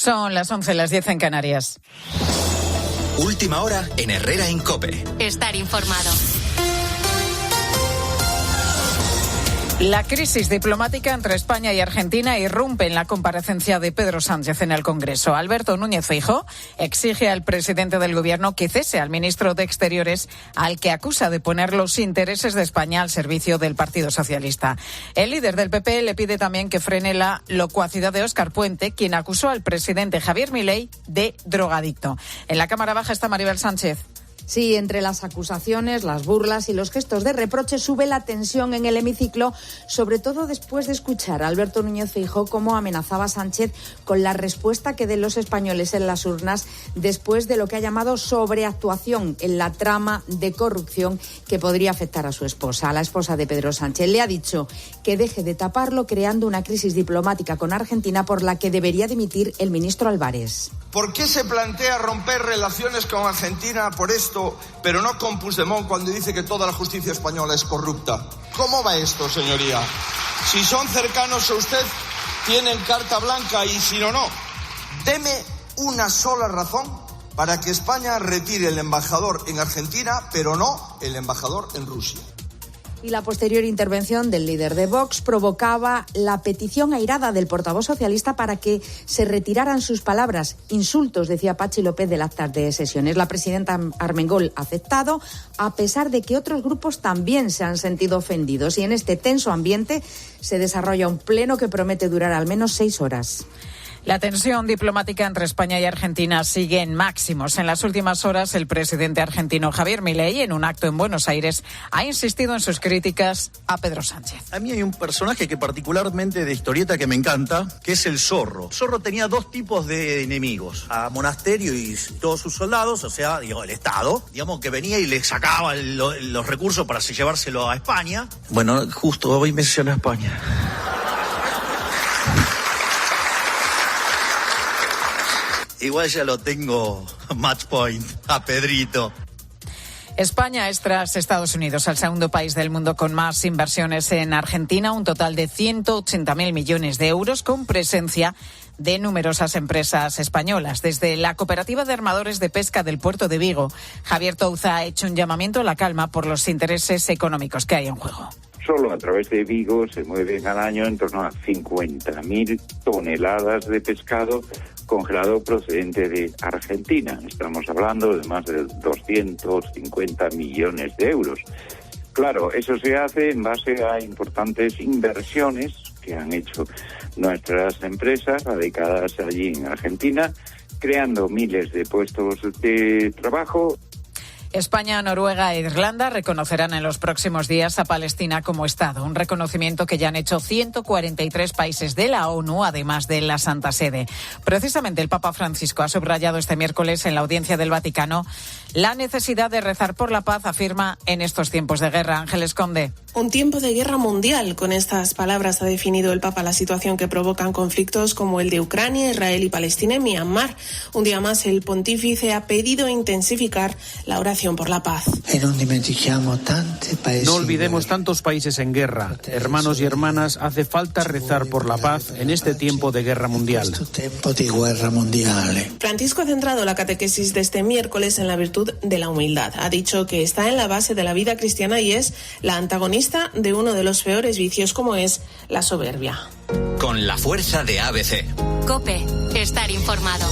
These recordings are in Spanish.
Son las 11, las 10 en Canarias. Última hora en Herrera en COPE. Estar informado. La crisis diplomática entre España y Argentina irrumpe en la comparecencia de Pedro Sánchez en el Congreso. Alberto Núñez Feijóo exige al presidente del Gobierno que cese al ministro de Exteriores, al que acusa de poner los intereses de España al servicio del Partido Socialista. El líder del PP le pide también que frene la locuacidad de Óscar Puente, quien acusó al presidente Javier Milei de drogadicto. En la Cámara Baja está Maribel Sánchez. Sí, entre las acusaciones, las burlas y los gestos de reproche sube la tensión en el hemiciclo, sobre todo después de escuchar a Alberto Núñez Feijóo cómo amenazaba a Sánchez con la respuesta que den los españoles en las urnas después de lo que ha llamado sobreactuación en la trama de corrupción que podría afectar a su esposa, a la esposa de Pedro Sánchez. Le ha dicho que deje de taparlo creando una crisis diplomática con Argentina por la que debería dimitir el ministro Álvarez. ¿Por qué se plantea romper relaciones con Argentina por esto, pero no con Puigdemont cuando dice que toda la justicia española es corrupta? ¿Cómo va esto, señoría? Si son cercanos a usted, tienen carta blanca, y si no. Deme una sola razón para que España retire el embajador en Argentina, pero no el embajador en Rusia. Y la posterior intervención del líder de Vox provocaba la petición airada del portavoz socialista para que se retiraran sus palabras. Insultos, decía Patxi López, del acta de sesiones. La presidenta Armengol ha aceptado, a pesar de que otros grupos también se han sentido ofendidos. Y en este tenso ambiente se desarrolla un pleno que promete durar al menos 6 horas. La tensión diplomática entre España y Argentina sigue en máximos. En las últimas horas, el presidente argentino Javier Milei, en un acto en Buenos Aires, ha insistido en sus críticas a Pedro Sánchez. A mí hay un personaje que particularmente de historieta que me encanta, que es el Zorro. Zorro tenía 2 tipos de enemigos: a Monasterio y todos sus soldados, o sea, el Estado, que venía y le sacaba los recursos para llevárselo a España. Bueno, justo hoy mencioné a España. Igual ya lo tengo match point a Pedrito. España es, tras Estados Unidos, el segundo país del mundo con más inversiones en Argentina, un total de 180.000 millones de euros, con presencia de numerosas empresas españolas. Desde la Cooperativa de Armadores de Pesca del Puerto de Vigo, Javier Touza ha hecho un llamamiento a la calma por los intereses económicos que hay en juego. Solo a través de Vigo se mueven al año en torno a 50.000 toneladas de pescado congelado procedente de Argentina. Estamos hablando de más de 250 millones de euros. Claro, eso se hace en base a importantes inversiones que han hecho nuestras empresas radicadas allí en Argentina, creando miles de puestos de trabajo. España, Noruega e Irlanda reconocerán en los próximos días a Palestina como Estado, un reconocimiento que ya han hecho 143 países de la ONU, además de la Santa Sede. Precisamente el Papa Francisco ha subrayado este miércoles en la audiencia del Vaticano la necesidad de rezar por la paz, afirma, en estos tiempos de guerra. Ángeles Conde. Un tiempo de guerra mundial. Con estas palabras ha definido el Papa la situación que provocan conflictos como el de Ucrania, Israel y Palestina en Myanmar. Un día más, el pontífice ha pedido intensificar la oración por la paz. No olvidemos tantos países en guerra. Hermanos y hermanas, hace falta rezar por la paz en este tiempo de guerra mundial. Francisco ha centrado la catequesis de este miércoles en la virtud de la humildad. Ha dicho que está en la base de la vida cristiana y es la antagonista de uno de los peores vicios, como es la soberbia. Con la fuerza de ABC. COPE. Estar informado.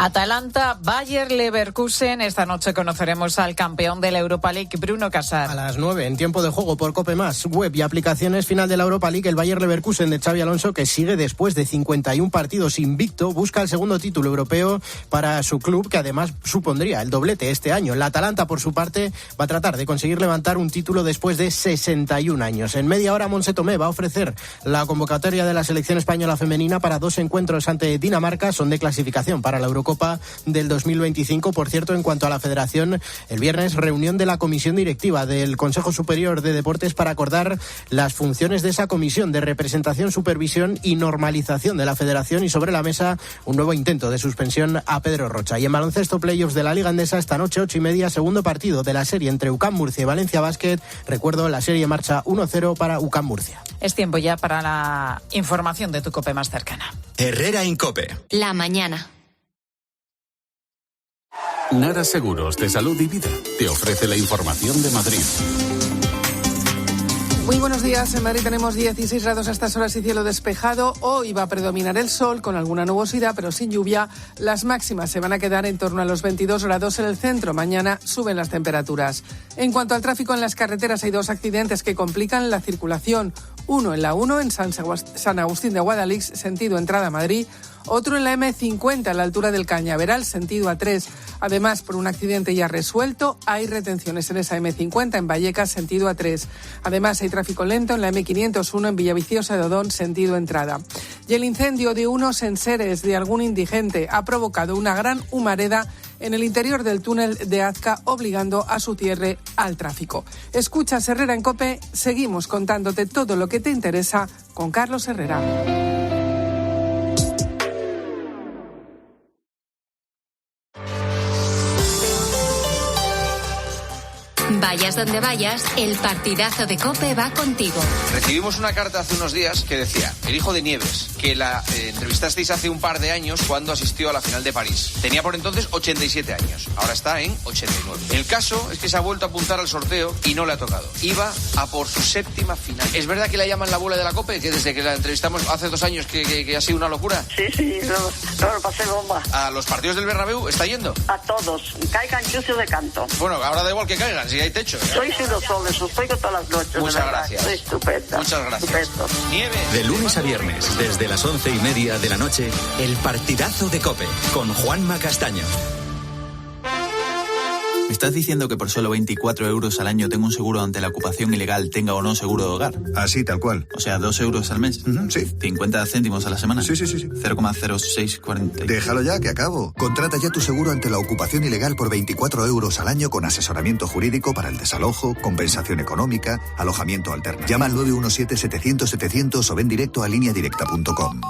Atalanta, Bayer Leverkusen. Esta noche conoceremos al campeón de la Europa League, Bruno Casar. A las 9, en tiempo de juego por COPE+, web y aplicaciones, final de la Europa League. El Bayer Leverkusen de Xabi Alonso, que sigue después de 51 partidos invicto, busca el segundo título europeo para su club, que además supondría el doblete este año. La Atalanta, por su parte, va a tratar de conseguir levantar un título después de 61 años. En media hora, Montse Tomé va a ofrecer la convocatoria de la selección española femenina para 2 encuentros ante Dinamarca. Son de clasificación para la Eurocopa Eurocopa del 2025. Por cierto, en cuanto a la federación, el viernes reunión de la comisión directiva del Consejo Superior de Deportes para acordar las funciones de esa comisión de representación, supervisión y normalización de la federación, y sobre la mesa un nuevo intento de suspensión a Pedro Rocha. Y en baloncesto, playoffs de la Liga Endesa esta noche 8:30, segundo partido de la serie entre UCAM Murcia y Valencia Basket. Recuerdo, la serie marcha 1-0 para UCAM Murcia. Es tiempo ya para la información de tu COPE más cercana. Herrera Incope. La mañana. Nara Seguros de Salud y Vida te ofrece la información de Madrid. Muy buenos días. En Madrid tenemos 16 grados a estas horas y cielo despejado. Hoy va a predominar el sol con alguna nubosidad, pero sin lluvia. Las máximas se van a quedar en torno a los 22 grados en el centro. Mañana suben las temperaturas. En cuanto al tráfico en las carreteras, hay 2 accidentes que complican la circulación. Uno en la 1 en San Agustín de Guadalix, sentido entrada a Madrid. Otro en la M50 a la altura del Cañaveral, sentido A3. Además, por un accidente ya resuelto, hay retenciones en esa M50 en Vallecas, sentido A3. Además, hay tráfico lento en la M501 en Villaviciosa de Odón, sentido entrada. Y el incendio de unos enseres de algún indigente ha provocado una gran humareda en el interior del túnel de Azca, obligando a su cierre al tráfico. Escuchas Herrera en COPE, seguimos contándote todo lo que te interesa con Carlos Herrera. Vayas donde vayas, el partidazo de COPE va contigo. Recibimos una carta hace unos días que decía: el hijo de Nieves, que la entrevistasteis hace un par de años cuando asistió a la final de París. Tenía por entonces 87 años, ahora está en 89. El caso es que se ha vuelto a apuntar al sorteo y no le ha tocado. Iba a por su 7ª final. ¿Es verdad que la llaman la abuela de la COPE? Que desde que la entrevistamos hace 2 años que ha sido una locura. Sí, lo pasé bomba. ¿A los partidos del Bernabéu está yendo? A todos, caigan chucios de canto. Bueno, ahora da igual que caigan, si hay techo. Sois unos soles, os oigo todas las noches. Muchas gracias. Soy estupenda. Muchas gracias. Estupendo. Nieve. De lunes a viernes, desde las 11:30 de la noche, el partidazo de COPE, con Juanma Castaño. ¿Me estás diciendo que por solo 24 euros al año tengo un seguro ante la ocupación ilegal, tenga o no seguro de hogar? Así, tal cual. O sea, 2 euros al mes. Sí. 50 céntimos a la semana. Sí. 0,0640. Déjalo ya, que acabo. Contrata ya tu seguro ante la ocupación ilegal por 24 euros al año con asesoramiento jurídico para el desalojo, compensación económica, alojamiento alternativo. Llama al 917-700-700 o ven directo a lineadirecta.com.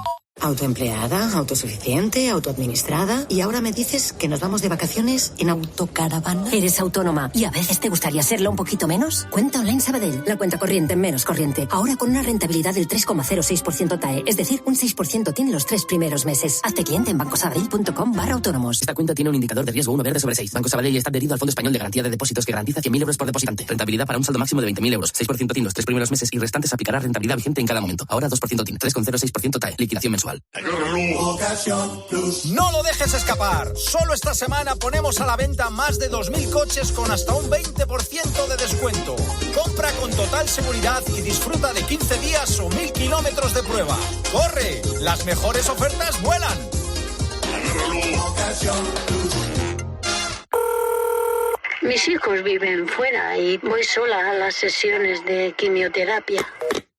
Autoempleada, autosuficiente, autoadministrada. Y ahora me dices que nos vamos de vacaciones en autocaravana. Eres autónoma y a veces te gustaría serlo un poquito menos. Cuenta Online Sabadell. La cuenta corriente menos corriente. Ahora con una rentabilidad del 3,06% TAE. Es decir, un 6% tiene los 3 primeros meses. Hazte cliente en bancosabadell.com/autónomos. Esta cuenta tiene un indicador de riesgo 1 verde sobre 6. Banco Sabadell está adherido al Fondo Español de Garantía de Depósitos, que garantiza 100.000 euros por depositante. Rentabilidad para un saldo máximo de 20.000 euros. 6% TIN los 3 primeros meses y restantes aplicará rentabilidad vigente en cada momento. Ahora 2% TIN. 3,06% TAE. Liquidación mensual. No lo dejes escapar. Solo esta semana ponemos a la venta más de 2.000 coches con hasta un 20% de descuento. Compra con total seguridad y disfruta de 15 días o 1.000 kilómetros de prueba. ¡Corre! Las mejores ofertas vuelan. Mis hijos viven fuera y voy sola a las sesiones de quimioterapia.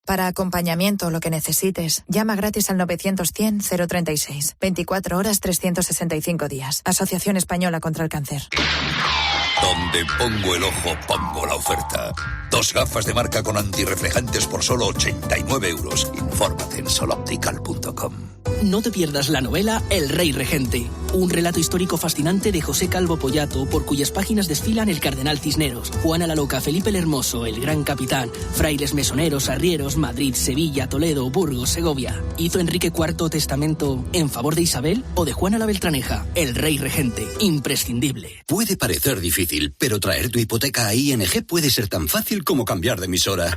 Para acompañamiento o lo que necesites, llama gratis al 900-100-036. 24 horas, 365 días. Asociación Española contra el Cáncer. Donde pongo el ojo, pongo la oferta. 2 gafas de marca con antirreflejantes por solo 89 euros. Infórmate en soloptical.com. No te pierdas la novela El Rey Regente, un relato histórico fascinante de José Calvo Pollato, por cuyas páginas desfilan el Cardenal Cisneros, Juana la Loca, Felipe el Hermoso, el Gran Capitán, frailes mesoneros, arrieros, Madrid, Sevilla, Toledo, Burgos, Segovia. ¿Hizo Enrique IV testamento en favor de Isabel o de Juana la Beltraneja? El Rey Regente, imprescindible. Puede parecer difícil, pero traer tu hipoteca a ING puede ser tan fácil como cambiar de emisora.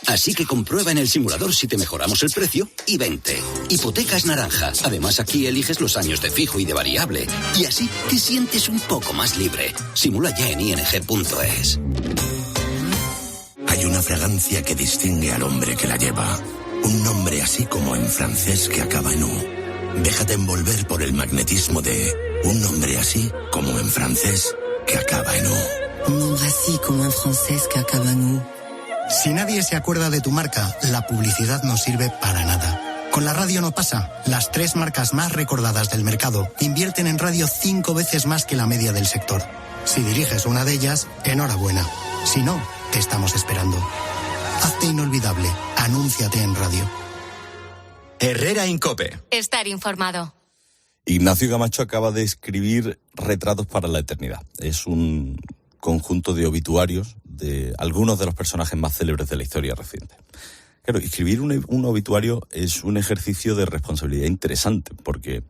Así que comprueba en el simulador si te mejoramos el precio y vente. Hipotecas Naranja. Además, aquí eliges los años de fijo y de variable. Y así te sientes un poco más libre. Simula ya en ing.es. Hay una fragancia que distingue al hombre que la lleva. Un nombre así como en francés que acaba en U. Déjate envolver por el magnetismo de un nombre así como en francés que acaba en U. Un nombre así como en francés que acaba en U. Si nadie se acuerda de tu marca, la publicidad no sirve para nada. Con la radio no pasa. Las 3 marcas más recordadas del mercado invierten en radio 5 veces más que la media del sector. Si diriges una de ellas, enhorabuena. Si no, te estamos esperando. Hazte inolvidable. Anúnciate en radio. Herrera Incope. Estar informado. Ignacio Camacho acaba de escribir Retratos para la Eternidad. Es un conjunto de obituarios de algunos de los personajes más célebres de la historia reciente. Claro, escribir un obituario es un ejercicio de responsabilidad interesante, porque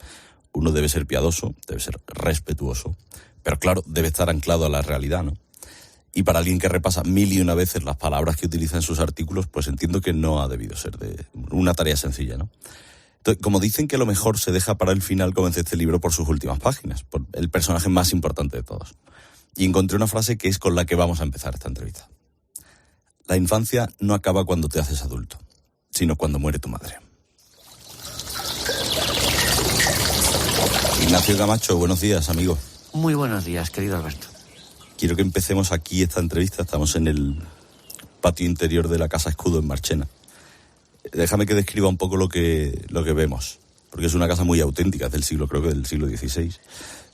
uno debe ser piadoso, debe ser respetuoso, pero claro, debe estar anclado a la realidad, ¿no? Y para alguien que repasa 1001 veces las palabras que utiliza en sus artículos, pues entiendo que no ha debido ser de una tarea sencilla, ¿no? Entonces, como dicen que lo mejor se deja para el final, comencé este libro por sus últimas páginas, por el personaje más importante de todos. Y encontré una frase que es con la que vamos a empezar esta entrevista. La infancia no acaba cuando te haces adulto, sino cuando muere tu madre. Ignacio Camacho, buenos días, amigo. Muy buenos días, querido Alberto. Quiero que empecemos aquí esta entrevista. Estamos en el patio interior de la Casa Escudo en Marchena. Déjame que describa un poco lo que vemos, porque es una casa muy auténtica, es del siglo, creo que del siglo XVI.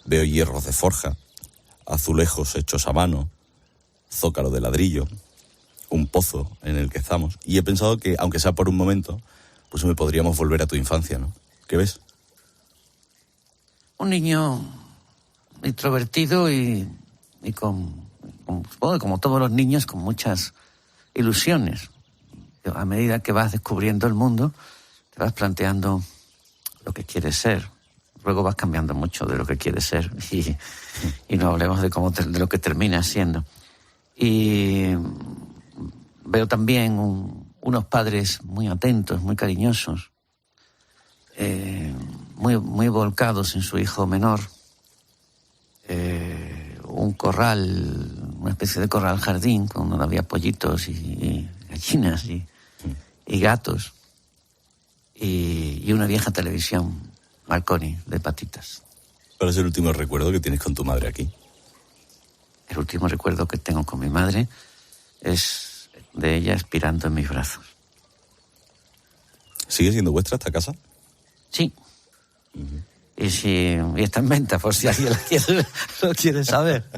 Veo hierros de forja, azulejos hechos a mano, zócalo de ladrillo, un pozo en el que estamos. Y he pensado que, aunque sea por un momento, pues me podríamos volver a tu infancia, ¿no? ¿Qué ves? Un niño introvertido y supongo que como todos los niños, con muchas ilusiones. A medida que vas descubriendo el mundo, te vas planteando lo que quieres ser. Luego vas cambiando mucho de lo que quieres ser y no hablemos de lo que terminas siendo. Y veo también unos padres muy atentos, muy cariñosos, muy volcados en su hijo menor. Un corral, una especie de corral jardín, donde había pollitos y gallinas y gatos, y una vieja televisión Marconi de patitas. ¿Cuál es el último recuerdo que tienes con tu madre aquí? El último recuerdo que tengo con mi madre es de ella expirando en mis brazos. ¿Sigue siendo vuestra esta casa? Sí. Uh-huh. Y está en venta, por si alguien lo quiere saber.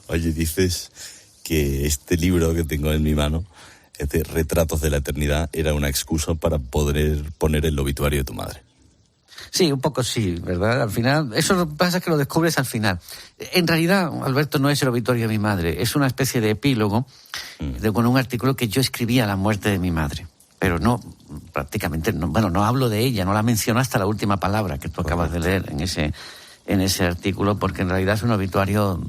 Oye, dices que este libro que tengo en mi mano, este Retratos de la Eternidad, era una excusa para poder poner el obituario de tu madre. Sí, un poco sí, ¿verdad? Al final, eso lo que pasa es que lo descubres al final. En realidad, Alberto, no es el obituario de mi madre, es una especie de epílogo con un artículo que yo escribí a la muerte de mi madre. Pero no, prácticamente, no hablo de ella, no la menciono hasta la última palabra que tú acabas de leer en ese artículo, porque en realidad es un obituario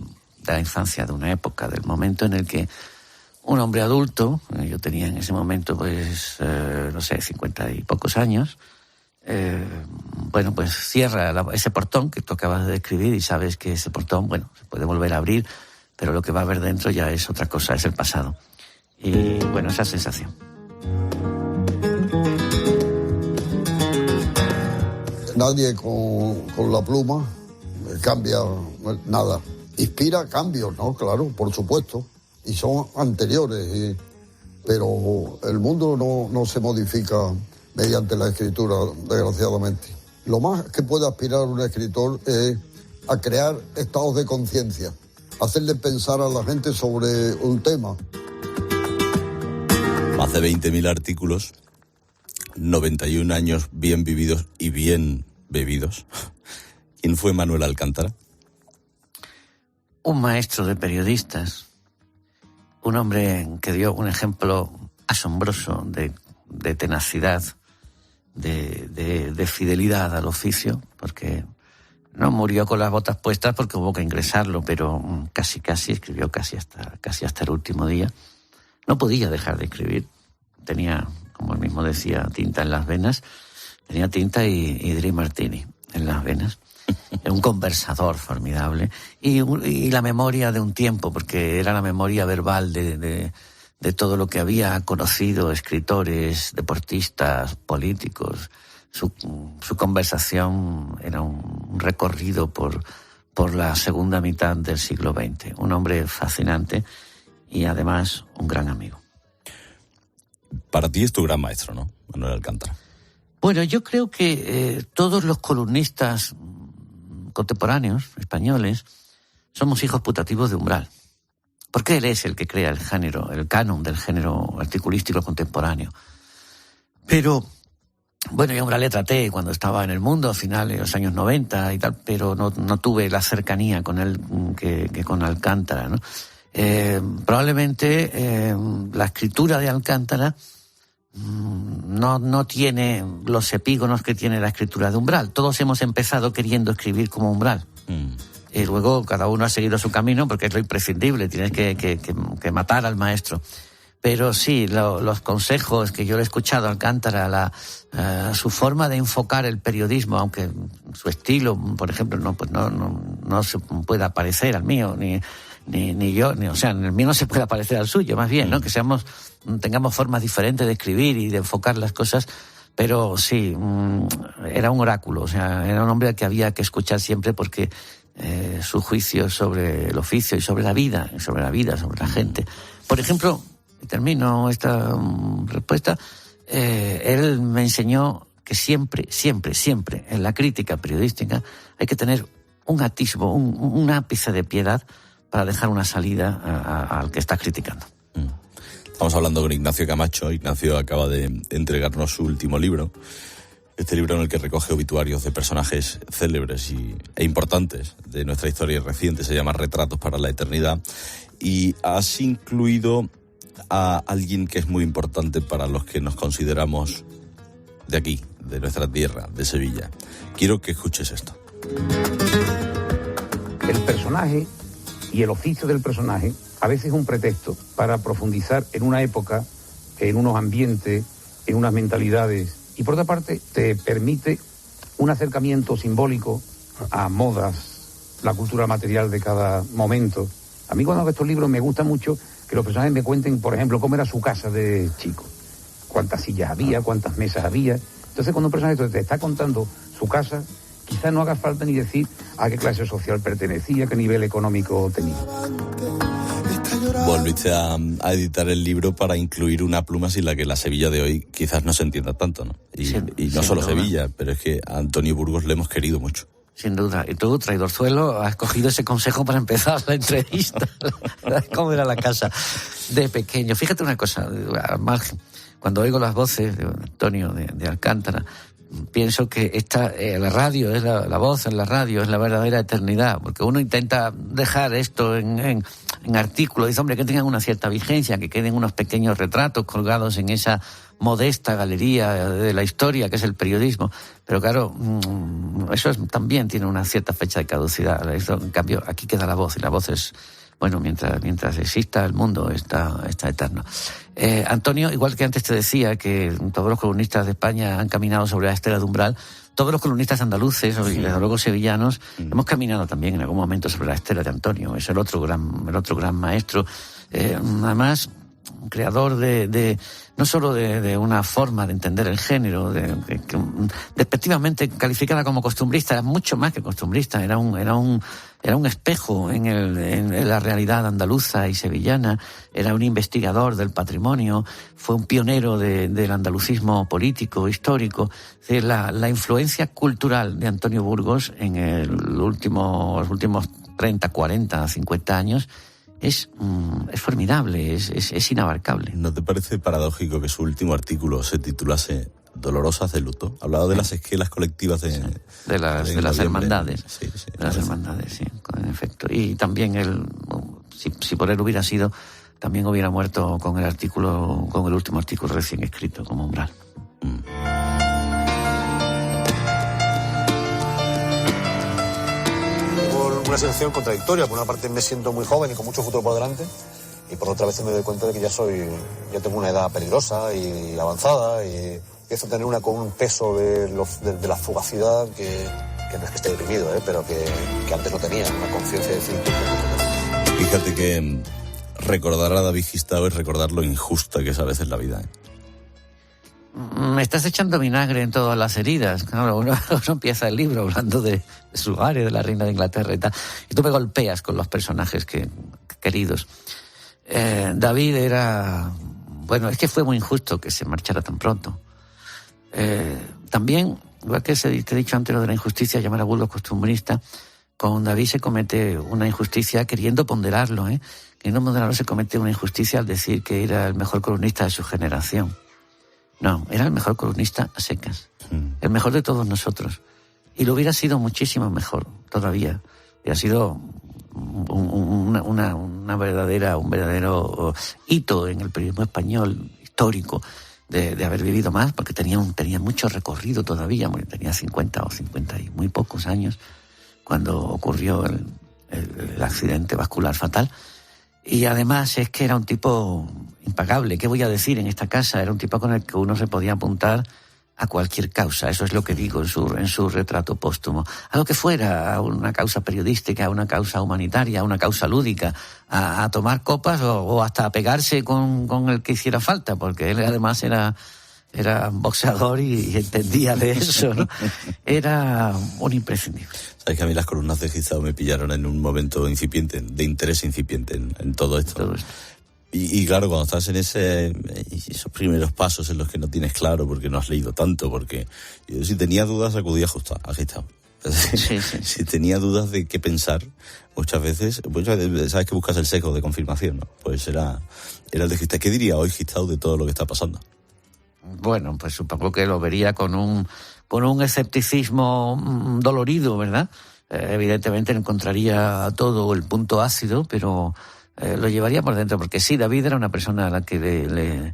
de la infancia, de una época, del momento en el que un hombre adulto, yo tenía en ese momento, 50 y pocos años, pues cierra ese portón que tú acabas de describir y sabes que ese portón, se puede volver a abrir, pero lo que va a haber dentro ya es otra cosa, es el pasado. Y esa sensación. Nadie con la pluma cambia nada. Inspira cambios, ¿no? Claro, por supuesto. Y son anteriores. Pero el mundo no se modifica mediante la escritura, desgraciadamente. Lo más que puede aspirar un escritor es a crear estados de conciencia, hacerle pensar a la gente sobre un tema. Más de 20.000 artículos, 91 años bien vividos y bien bebidos. ¿Quién fue Manuel Alcántara? Un maestro de periodistas, un hombre que dio un ejemplo asombroso de tenacidad, de fidelidad al oficio, porque no murió con las botas puestas porque hubo que ingresarlo, pero casi escribió casi hasta el último día. No podía dejar de escribir. Tenía, como él mismo decía, tinta en las venas. Tenía tinta y Dry Martini en las venas. Era un conversador formidable. Y la memoria de un tiempo, porque era la memoria verbal de todo lo que había conocido, escritores, deportistas, políticos. Su conversación era un recorrido por la segunda mitad del siglo XX. Un hombre fascinante y además un gran amigo. Para ti es tu gran maestro, ¿no? Manuel Alcántara? Bueno, yo creo que todos los columnistas contemporáneos, españoles, somos hijos putativos de Umbral. Porque él es el que crea el género, el canon del género articulístico contemporáneo. Pero, bueno, yo a Umbral le traté cuando estaba en El Mundo, a finales de los años 90 y tal, pero no tuve la cercanía con él que con Alcántara, ¿no? Probablemente la escritura de Alcántara no tiene los epígonos que tiene la escritura de Umbral. Todos hemos empezado queriendo escribir como Umbral. Y luego cada uno ha seguido su camino porque es lo imprescindible, tienes que matar al maestro. Pero sí, los consejos que yo le he escuchado a Alcántara, su forma de enfocar el periodismo, aunque su estilo, por ejemplo, no se pueda parecer al mío, ni yo, o sea, el mío no se puede parecer al suyo, más bien, ¿no? Que tengamos formas diferentes de escribir y de enfocar las cosas, pero sí, era un oráculo, o sea, era un hombre al que había que escuchar siempre porque su juicio sobre el oficio y sobre la vida, sobre la gente. Por ejemplo, termino esta respuesta, él me enseñó que siempre, en la crítica periodística hay que tener un atisbo, un ápice de piedad para dejar una salida al que está criticando. Estamos hablando con Ignacio Camacho. Ignacio acaba de entregarnos su último libro. Este libro en el que recoge obituarios de personajes célebres e importantes de nuestra historia reciente. Se llama Retratos para la Eternidad. Y has incluido a alguien que es muy importante para los que nos consideramos de aquí, de nuestra tierra, de Sevilla. Quiero que escuches esto. El personaje y el oficio del personaje a veces es un pretexto para profundizar en una época, en unos ambientes, en unas mentalidades, y por otra parte te permite un acercamiento simbólico a modas, la cultura material de cada momento. A mí cuando hago estos libros me gusta mucho que los personajes me cuenten, por ejemplo, cómo era su casa de chico, cuántas sillas había, cuántas mesas había. Entonces cuando un personaje te está contando su casa, quizás no haga falta ni decir a qué clase social pertenecía, qué nivel económico tenía. Volviste a editar el libro para incluir una pluma sin la que la Sevilla de hoy quizás no se entienda tanto, ¿no? Y no solo Sevilla, pero es que a Antonio Burgos le hemos querido mucho. Sin duda. Y tú, traidorzuelo, has cogido ese consejo para empezar la entrevista. ¿Cómo era la casa de pequeño? Fíjate una cosa, al margen. Cuando oigo las voces de Antonio, de Alcántara, pienso que la radio, la voz en la radio es la verdadera eternidad, porque uno intenta dejar esto en artículos, dice, hombre, que tengan una cierta vigencia, que queden unos pequeños retratos colgados en esa modesta galería de la historia que es el periodismo, pero claro, eso también tiene una cierta fecha de caducidad. Eso, en cambio, aquí queda la voz, y la voz es, bueno, mientras exista el mundo está eterno. Antonio, igual que antes te decía que todos los columnistas de España han caminado sobre la estela de Umbral, todos los columnistas andaluces y desde luego sevillanos hemos caminado también en algún momento sobre la estela de Antonio. Es el otro gran maestro. Además, creador de no solo de una forma de entender el género, despectivamente calificada como costumbrista, era mucho más que costumbrista, era un espejo en la realidad andaluza y sevillana, era un investigador del patrimonio, fue un pionero del andalucismo político, histórico. Es decir, la influencia cultural de Antonio Burgos en los últimos 30, 40, 50 años es formidable, es inabarcable. ¿No te parece paradójico que su último artículo se titulase Dolorosas de luto? Hablaba de las esquelas colectivas de las hermandades. Sí, de las hermandades, sí, en efecto. Y también él, si por él hubiera sido, también hubiera muerto con el último artículo recién escrito como Umbral. Una sensación contradictoria. Por una parte me siento muy joven y con mucho futuro por delante, y por otra vez me doy cuenta de que ya tengo una edad peligrosa y avanzada, y empiezo a tener un peso de la fugacidad que no es que esté deprimido, pero que antes no tenía, una conciencia de decir. Fíjate que recordar a David Gistao es recordar lo injusta que es a veces la vida. Me estás echando vinagre en todas las heridas. Claro, uno empieza el libro hablando de su área, de la reina de Inglaterra y tal, y tú me golpeas con los personajes queridos. David era... Bueno, es que fue muy injusto que se marchara tan pronto. También, igual que te he dicho antes lo de la injusticia, llamar a Burgos costumbrista, con David se comete una injusticia queriendo ponderarlo, queriendo ponderarlo se comete una injusticia al decir que era el mejor columnista de su generación. No, era el mejor columnista a secas, el mejor de todos nosotros. Y lo hubiera sido muchísimo mejor todavía. Hubiera sido un verdadero hito en el periodismo español histórico de haber vivido más, porque tenía mucho recorrido todavía, tenía 50 o 50 y muy pocos años cuando ocurrió el accidente vascular fatal. Y además es que era un tipo impagable. ¿Qué voy a decir en esta casa? Era un tipo con el que uno se podía apuntar a cualquier causa. Eso es lo que digo en su retrato póstumo. A lo que fuera, a una causa periodística, a una causa humanitaria, a una causa lúdica, a tomar copas o hasta a pegarse con el que hiciera falta, porque él además era boxeador y entendía de eso, ¿no? Era un imprescindible. Sabes que a mí las columnas de Guizao me pillaron en un momento incipiente, de interés incipiente en todo esto. Y claro, cuando estás en esos primeros pasos en los que no tienes claro porque no has leído tanto, porque yo, si tenía dudas acudía a Guizao. Sí. Si tenía dudas de qué pensar, muchas veces sabes que buscas el sesgo de confirmación, ¿no? Pues era el de Guizao. ¿Qué diría hoy Guizao de todo lo que está pasando? Bueno, pues supongo que lo vería con un escepticismo dolorido, ¿verdad? Evidentemente encontraría todo el punto ácido, pero lo llevaría por dentro, porque sí, David era una persona a la que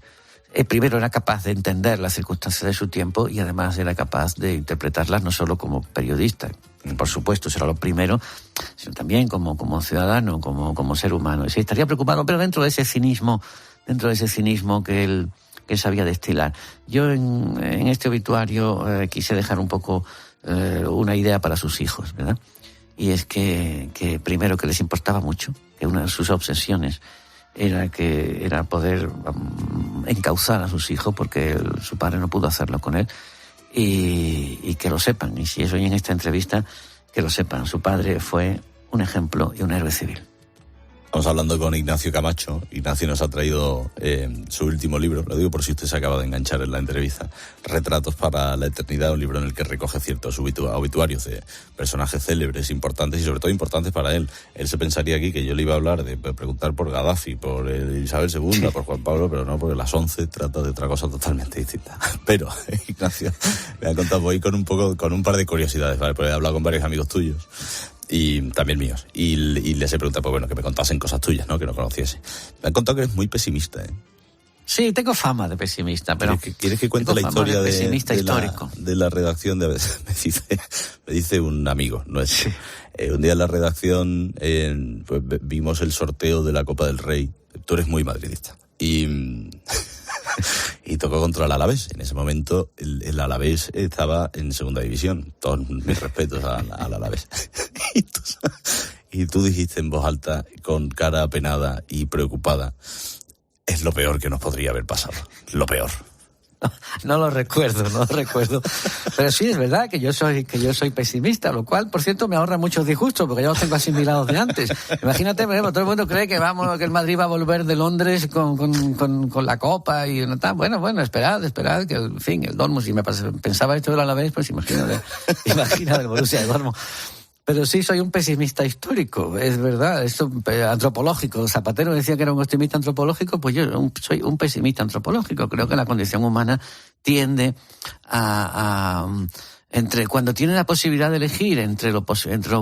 primero era capaz de entender las circunstancias de su tiempo y además era capaz de interpretarlas no solo como periodista, por supuesto será lo primero, sino también como ciudadano, como ser humano. Y sí, estaría preocupado, pero dentro de ese cinismo que él sabía destilar. Yo en este obituario quise dejar un poco una idea para sus hijos, ¿verdad? Y es que primero que les importaba mucho, que una de sus obsesiones era poder encauzar a sus hijos, porque su padre no pudo hacerlo con él, y que lo sepan, y si es hoy en esta entrevista, que lo sepan, su padre fue un ejemplo y un héroe civil. Estamos hablando con Ignacio Camacho. Ignacio nos ha traído su último libro, lo digo por si usted se acaba de enganchar en la entrevista, Retratos para la Eternidad, un libro en el que recoge ciertos obituarios de personajes célebres, importantes y sobre todo importantes para él. Él se pensaría aquí que yo le iba a hablar de preguntar por Gaddafi, por Isabel II, por Juan Pablo, pero no, porque las 11 trata de otra cosa totalmente distinta. Pero Ignacio me ha contado hoy con un par de curiosidades, ¿vale? Porque he hablado con varios amigos tuyos y también míos, y les he preguntado, pues bueno, que me contasen cosas tuyas, ¿no? Que no conociese. Me han contado que eres muy pesimista, ¿eh? Sí, tengo fama de pesimista, pero... ¿Quieres que cuente la historia de la redacción? Me dice un amigo nuestro. Un día en la redacción pues vimos el sorteo de la Copa del Rey. Tú eres muy madridista. Y tocó contra el Alavés. En ese momento el Alavés estaba en segunda división. Todos mis respetos al Alavés. Y tú dijiste en voz alta, con cara apenada y preocupada: es lo peor que nos podría haber pasado. Lo peor. No lo recuerdo. Pero sí, es verdad que yo soy pesimista, lo cual, por cierto, me ahorra muchos disgustos, porque ya los tengo asimilados de antes. Imagínate, todo el mundo cree que el Madrid va a volver de Londres con la Copa y no tal. Bueno, esperad, que, en fin, el Dortmund, si me pensaba esto del Alavés, pues imagina del Borussia de Dortmund. Pero sí soy un pesimista histórico, es verdad, esto antropológico. Zapatero decía que era un optimista antropológico, pues yo soy un pesimista antropológico. Creo que la condición humana tiende entre cuando tiene la posibilidad de elegir entre lo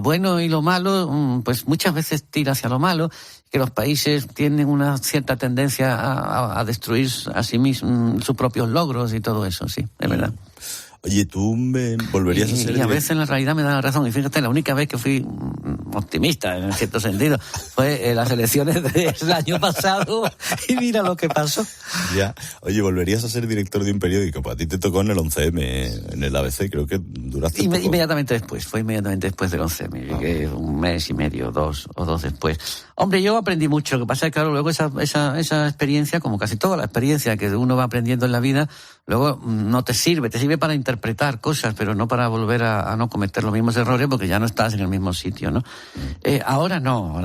bueno y lo malo, pues muchas veces tira hacia lo malo, que los países tienen una cierta tendencia a destruir a sí mismos sus propios logros y todo eso, sí, es verdad. Oye, ¿tú volverías a ser... Y a veces en la realidad me da la razón. Y fíjate, la única vez que fui optimista, en cierto sentido, fue en las elecciones del año pasado. Y mira lo que pasó. Ya. Oye, ¿volverías a ser director de un periódico? Pues a ti te tocó en el 11M, en el ABC. Creo que duraste un poco. Inmediatamente después. Fue inmediatamente después del 11M. Llegué un mes y medio, dos después. Hombre, yo aprendí mucho. Lo que pasa es que, claro, luego esa experiencia, como casi toda la experiencia que uno va aprendiendo en la vida, luego no te sirve para interpretar cosas, pero no para volver a no cometer los mismos errores, porque ya no estás en el mismo sitio, ¿no? Ahora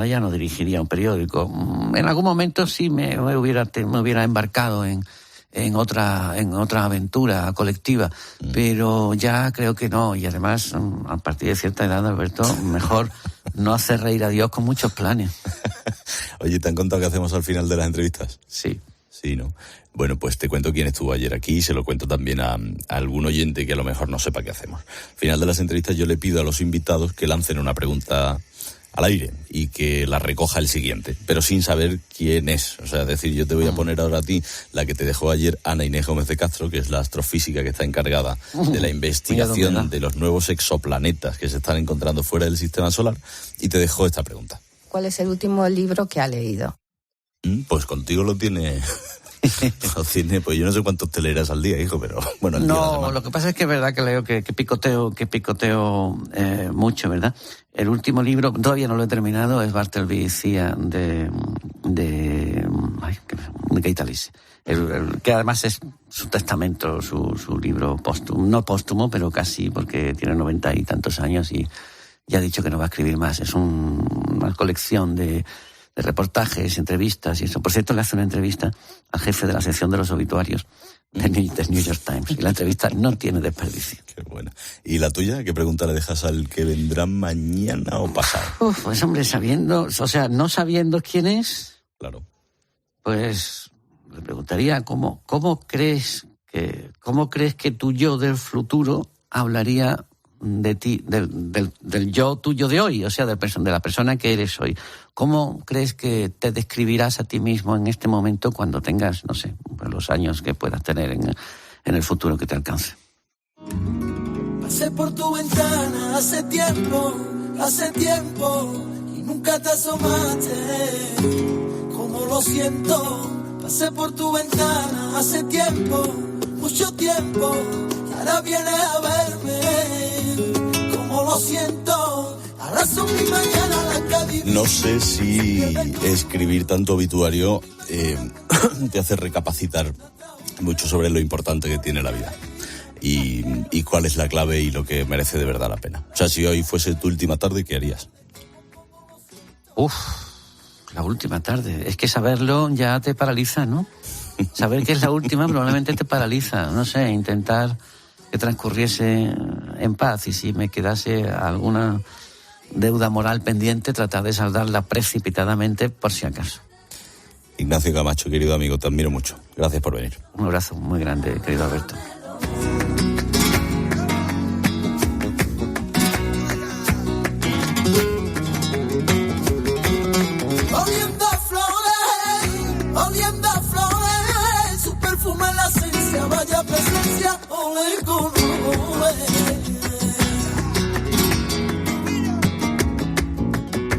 ya no dirigiría un periódico. En algún momento sí me hubiera embarcado en en otra aventura colectiva, pero ya creo que no, y además a partir de cierta edad, Alberto, mejor no hacer reír a Dios con muchos planes. Oye, ¿te han contado qué hacemos al final de las entrevistas? Sí. Sí, ¿no? Bueno, pues te cuento quién estuvo ayer aquí y se lo cuento también a algún oyente que a lo mejor no sepa qué hacemos. Al final de las entrevistas yo le pido a los invitados que lancen una pregunta al aire y que la recoja el siguiente, pero sin saber quién es. O sea, es decir, yo te voy a poner ahora a ti la que te dejó ayer Ana Inés Gómez de Castro, que es la astrofísica que está encargada de la investigación de los nuevos exoplanetas que se están encontrando fuera del sistema solar, y te dejó esta pregunta. ¿Cuál es el último libro que ha leído? Pues contigo lo tiene... pues yo no sé cuántos te leerás al día, hijo, pero bueno. No, lo que pasa es que es verdad que leo que picoteo mucho, ¿verdad? El último libro, todavía no lo he terminado, es Bartleby Cía de Gaitalis. Que además es su testamento, su libro póstumo, no póstumo, pero casi, porque tiene 90 y tantos años y ya ha dicho que no va a escribir más. Es una colección de reportajes, entrevistas y eso. Por cierto, le hace una entrevista al jefe de la sección de los obituarios del New York Times, y la entrevista no tiene desperdicio. Qué buena. ¿Y la tuya? ¿Qué pregunta le dejas al que vendrá mañana o pasado? Pues hombre, no sabiendo quién es, claro, pues le preguntaría cómo crees que tu yo del futuro hablaría de ti, del yo tuyo de hoy, o sea, de la persona que eres hoy. ¿Cómo crees que te describirás a ti mismo en este momento cuando tengas, no sé, los años que puedas tener en el futuro que te alcance? Pasé por tu ventana hace tiempo, y nunca te asomaste. Como lo siento, pasé por tu ventana hace tiempo, mucho tiempo, y ahora vienes a verme. Como lo siento, ahora son mi mañana las que viví. No sé si escribir tanto obituario te hace recapacitar mucho sobre lo importante que tiene la vida. Y cuál es la clave y lo que merece de verdad la pena. O sea, si hoy fuese tu última tarde, ¿qué harías? La última tarde. Es que saberlo ya te paraliza, ¿no? Saber que es la última probablemente te paraliza. No sé, intentar que transcurriese en paz, y si me quedase alguna deuda moral pendiente, tratar de saldarla precipitadamente por si acaso. Ignacio Camacho, querido amigo, te admiro mucho. Gracias por venir. Un abrazo muy grande, querido Alberto. Oliendo a flores, su perfume en la esencia, vaya presencia, ole con ole.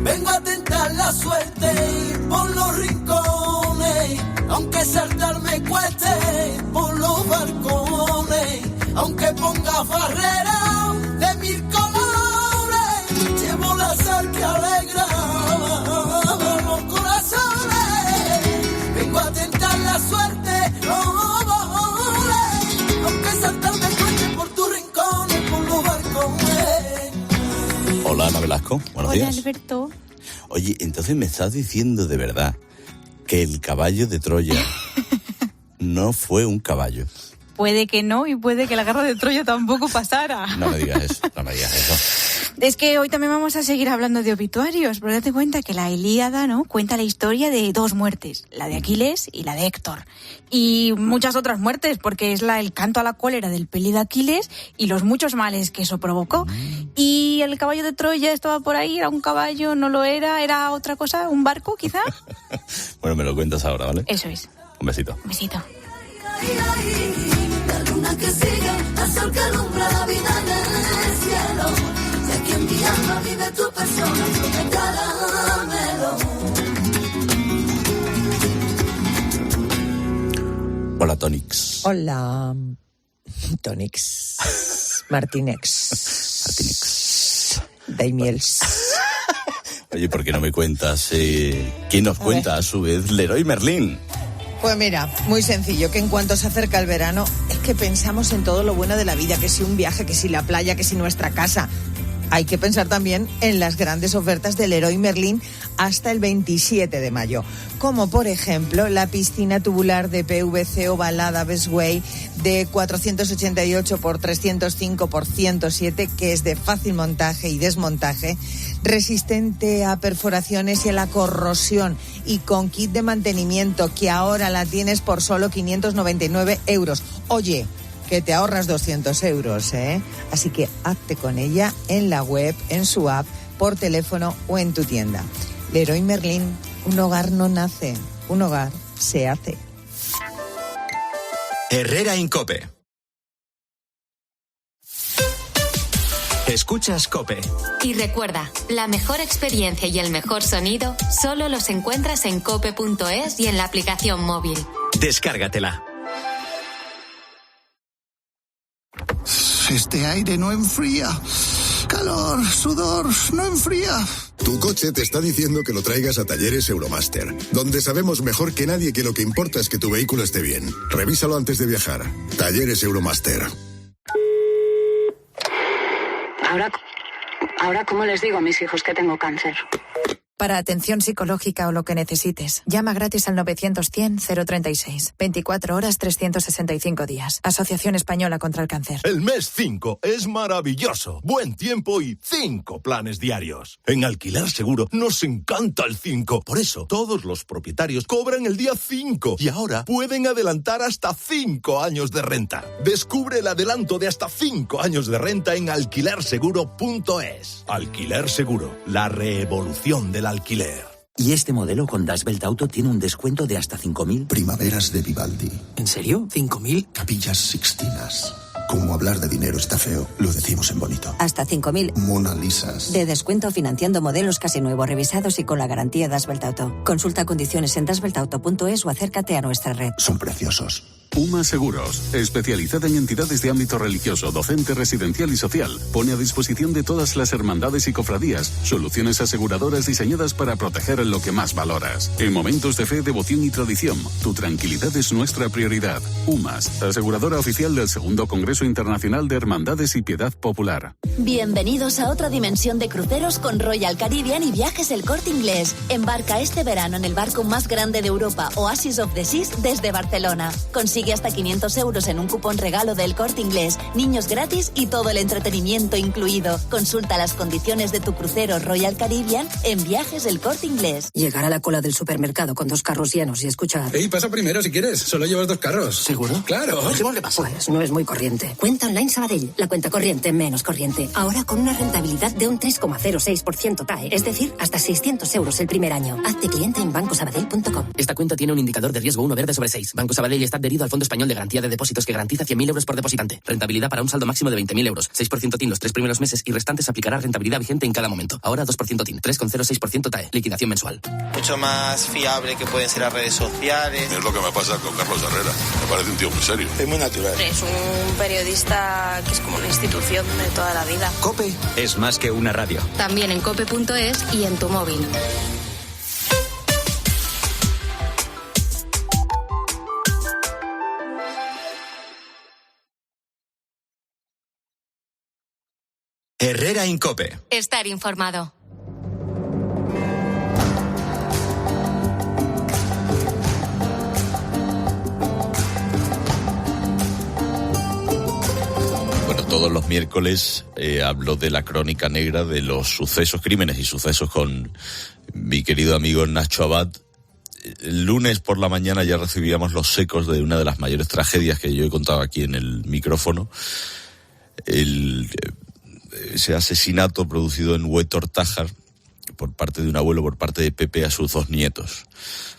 Vengo a tentar la suerte por los rincones, aunque saltarme cueste por los balcones, aunque ponga barrera de 1000 colores, llevo la sal que alegra los corazones. Vengo a tentar la suerte, aunque saltarme cueste por tus rincones, por los balcones. Hola, Ana Velasco, buenos días. Hola, Alberto. Oye, entonces me estás diciendo de verdad que el caballo de Troya no fue un caballo. Puede que no, y puede que la guerra de Troya tampoco pasara. No me digas eso. Es que hoy también vamos a seguir hablando de obituarios, pero date cuenta que la Ilíada, ¿no?, cuenta la historia de 2 muertes, la de Aquiles y la de Héctor. Y muchas otras muertes, porque es el canto a la cólera del peli de Aquiles y los muchos males que eso provocó. Y el caballo de Troya estaba por ahí, era un caballo, no lo era otra cosa, un barco quizá. Bueno, me lo cuentas ahora, ¿vale? Eso es. Un besito. Un besito. La luna que sigue, el sol que alumbra la vida en el cielo. Y aquí en mi alma vive tu persona, sobre caramelo. Hola, Tonix. Hola, Tonix. Martínez. Daimiels. Oye, ¿por qué no me cuentas quién nos cuenta a su vez Leroy Merlin? Pues mira, muy sencillo, que en cuanto se acerca el verano, es que pensamos en todo lo bueno de la vida, que si un viaje, que si la playa, que si nuestra casa. Hay que pensar también en las grandes ofertas del Leroy Merlin hasta el 27 de mayo, como por ejemplo la piscina tubular de PVC ovalada Bestway de 488 por 305 por 107, que es de fácil montaje y desmontaje, resistente a perforaciones y a la corrosión y con kit de mantenimiento, que ahora la tienes por solo 599 euros. Oye, que te ahorras 200 euros, ¿eh? Así que hazte con ella en la web, en su app, por teléfono o en tu tienda. Leroy Merlin, un hogar no nace, un hogar se hace. Herrera Incope. Escuchas COPE. Y recuerda, la mejor experiencia y el mejor sonido solo los encuentras en cope.es y en la aplicación móvil. Descárgatela. Este aire no enfría. Calor, sudor, no enfría. Tu coche te está diciendo que lo traigas a Talleres Euromaster, donde sabemos mejor que nadie que lo que importa es que tu vehículo esté bien. Revísalo antes de viajar. Talleres Euromaster. Ahora, ¿cómo les digo a mis hijos que tengo cáncer? Para atención psicológica o lo que necesites, llama gratis al 900-100-036. 24 horas, 365 días. Asociación Española contra el Cáncer. El mes 5 es maravilloso. Buen tiempo y 5 planes diarios. En Alquiler Seguro nos encanta el 5. Por eso, todos los propietarios cobran el día 5. Y ahora pueden adelantar hasta 5 años de renta. Descubre el adelanto de hasta 5 años de renta en alquilerseguro.es. Alquiler Seguro, la revolución del alquiler. Y este modelo con Das Belt Auto tiene un descuento de hasta 5.000. Primaveras de Vivaldi. ¿En serio? ¿5.000? Capillas Sixtinas. Como hablar de dinero está feo, lo decimos en bonito. Hasta 5.000. Mona Lisas. De descuento financiando modelos casi nuevos, revisados y con la garantía Das Belt Auto. Consulta condiciones en dasbeltauto.es o acércate a nuestra red. Son preciosos. UMA Seguros, especializada en entidades de ámbito religioso, docente, residencial y social, pone a disposición de todas las hermandades y cofradías soluciones aseguradoras diseñadas para proteger lo que más valoras. En momentos de fe, devoción y tradición, tu tranquilidad es nuestra prioridad. UMAS, aseguradora oficial del Segundo Congreso Internacional de Hermandades y Piedad Popular. Bienvenidos a otra dimensión de cruceros con Royal Caribbean y Viajes El Corte Inglés. Embarca este verano en el barco más grande de Europa, Oasis of the Seas, desde Barcelona. Consigue hasta 500 euros en un cupón regalo del Corte Inglés, niños gratis y todo el entretenimiento incluido. Consulta las condiciones de tu crucero Royal Caribbean en Viajes El Corte Inglés. Llegar a la cola del supermercado con 2 carros llenos y escuchar... Ey, pasa primero si quieres, solo llevas 2 carros. ¿Seguro? Claro. ¿Qué pasa? Pues no es muy corriente. Cuenta online Sabadell, la cuenta corriente menos corriente. Ahora con una rentabilidad de un 3,06% TAE, es decir, hasta 600 euros el primer año. Hazte cliente en bancosabadell.com. Esta cuenta tiene un indicador de riesgo 1 verde sobre 6. Banco Sabadell está adherido al Fondo Español de Garantía de Depósitos que garantiza 100.000 euros por depositante. Rentabilidad para un saldo máximo de 20.000 euros. 6% TIN los 3 primeros meses y restantes aplicará rentabilidad vigente en cada momento. Ahora 2% TIN, 3,06% TAE. Liquidación mensual. Mucho más fiable que pueden ser las redes sociales. Es lo que me pasa con Carlos Herrera. Me parece un tío muy serio. Es muy natural. Es un periodista que es como una institución de toda la vida. COPE es más que una radio. También en cope.es y en tu móvil. Herrera Incope. Estar informado. Bueno, todos los miércoles hablo de la crónica negra de los sucesos, crímenes y sucesos con mi querido amigo Nacho Abad. El lunes por la mañana ya recibíamos los ecos de una de las mayores tragedias que yo he contado aquí en el micrófono. Ese asesinato producido en Huétor Tájar por parte de un abuelo, por parte de Pepe a sus 2 nietos.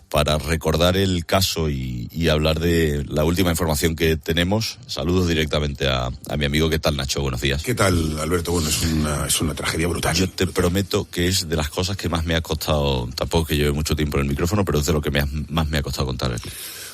Para recordar el caso y hablar de la última información que tenemos, saludos directamente a mi amigo. ¿Qué tal, Nacho? Buenos días. ¿Qué tal, Alberto? Bueno, es una tragedia brutal. Yo te prometo que es de las cosas que más me ha costado, tampoco que lleve mucho tiempo en el micrófono, pero es de lo que más me ha costado contar aquí.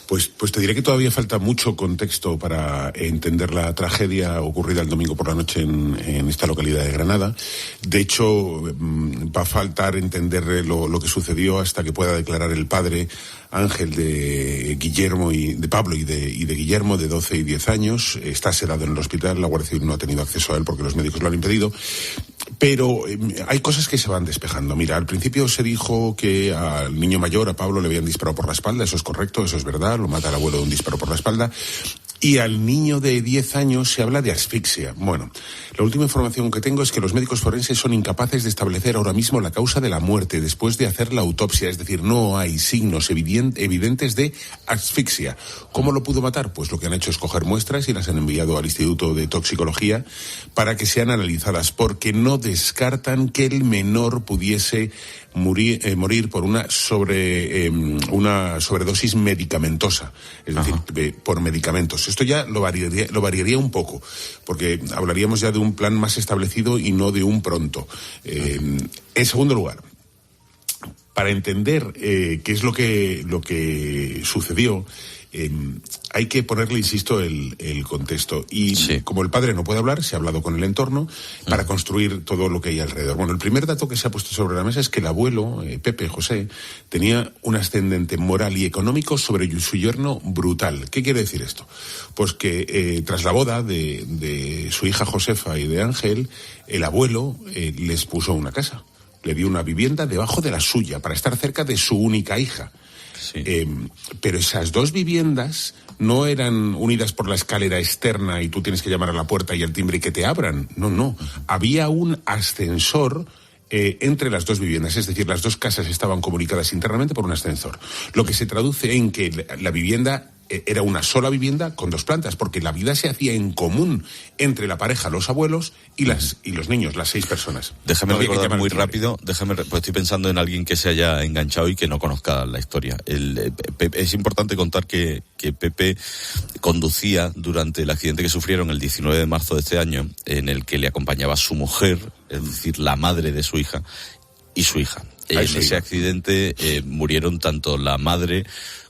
Pues te diré que todavía falta mucho contexto para entender la tragedia ocurrida el domingo por la noche en esta localidad de Granada. De hecho, va a faltar entender lo que sucedió hasta que pueda declarar el padre Ángel de Guillermo y de Pablo y de Guillermo, de 12 y 10 años. Está sedado en el hospital, la Guardia Civil no ha tenido acceso a él porque los médicos lo han impedido. Pero hay cosas que se van despejando. Mira, al principio se dijo que al niño mayor, a Pablo, le habían disparado por la espalda. Eso es correcto, eso es verdad. Lo mata el abuelo de un disparo por la espalda. Y al niño de 10 años se habla de asfixia. Bueno, la última información que tengo es que los médicos forenses son incapaces de establecer ahora mismo la causa de la muerte después de hacer la autopsia. Es decir, no hay signos evidentes de asfixia. ¿Cómo lo pudo matar? Pues lo que han hecho es coger muestras y las han enviado al Instituto de Toxicología para que sean analizadas, porque no descartan que el menor pudiese morir por una sobredosis medicamentosa, es decir, por medicamentos. Esto ya lo variaría un poco, porque hablaríamos ya de un plan más establecido y no de un pronto. En segundo lugar, para entender qué es lo que sucedió, hay que ponerle, insisto, el contexto. Y como el padre no puede hablar, se ha hablado con el entorno para construir todo lo que hay alrededor. Bueno, el primer dato que se ha puesto sobre la mesa es que el abuelo, Pepe, José, tenía un ascendente moral y económico sobre su yerno brutal. ¿Qué quiere decir esto? Pues que tras la boda de su hija Josefa y de Ángel, el abuelo les puso una casa. Le dio una vivienda debajo de la suya para estar cerca de su única hija. Sí. Pero esas dos viviendas no eran unidas por la escalera externa y tú tienes que llamar a la puerta y al timbre y que te abran. No. Había un ascensor entre las dos viviendas, es decir, las dos casas estaban comunicadas internamente por un ascensor. Lo que se traduce en que la vivienda era una sola vivienda con dos plantas, porque la vida se hacía en común entre la pareja, los abuelos y los niños, las 6 personas. Déjame recordar muy rápido, pues estoy pensando en alguien que se haya enganchado y que no conozca la historia. Es importante contar que Pepe conducía durante el accidente que sufrieron el 19 de marzo de este año, en el que le acompañaba su mujer, es decir, la madre de su hija, y su hija. En ese accidente murieron tanto la madre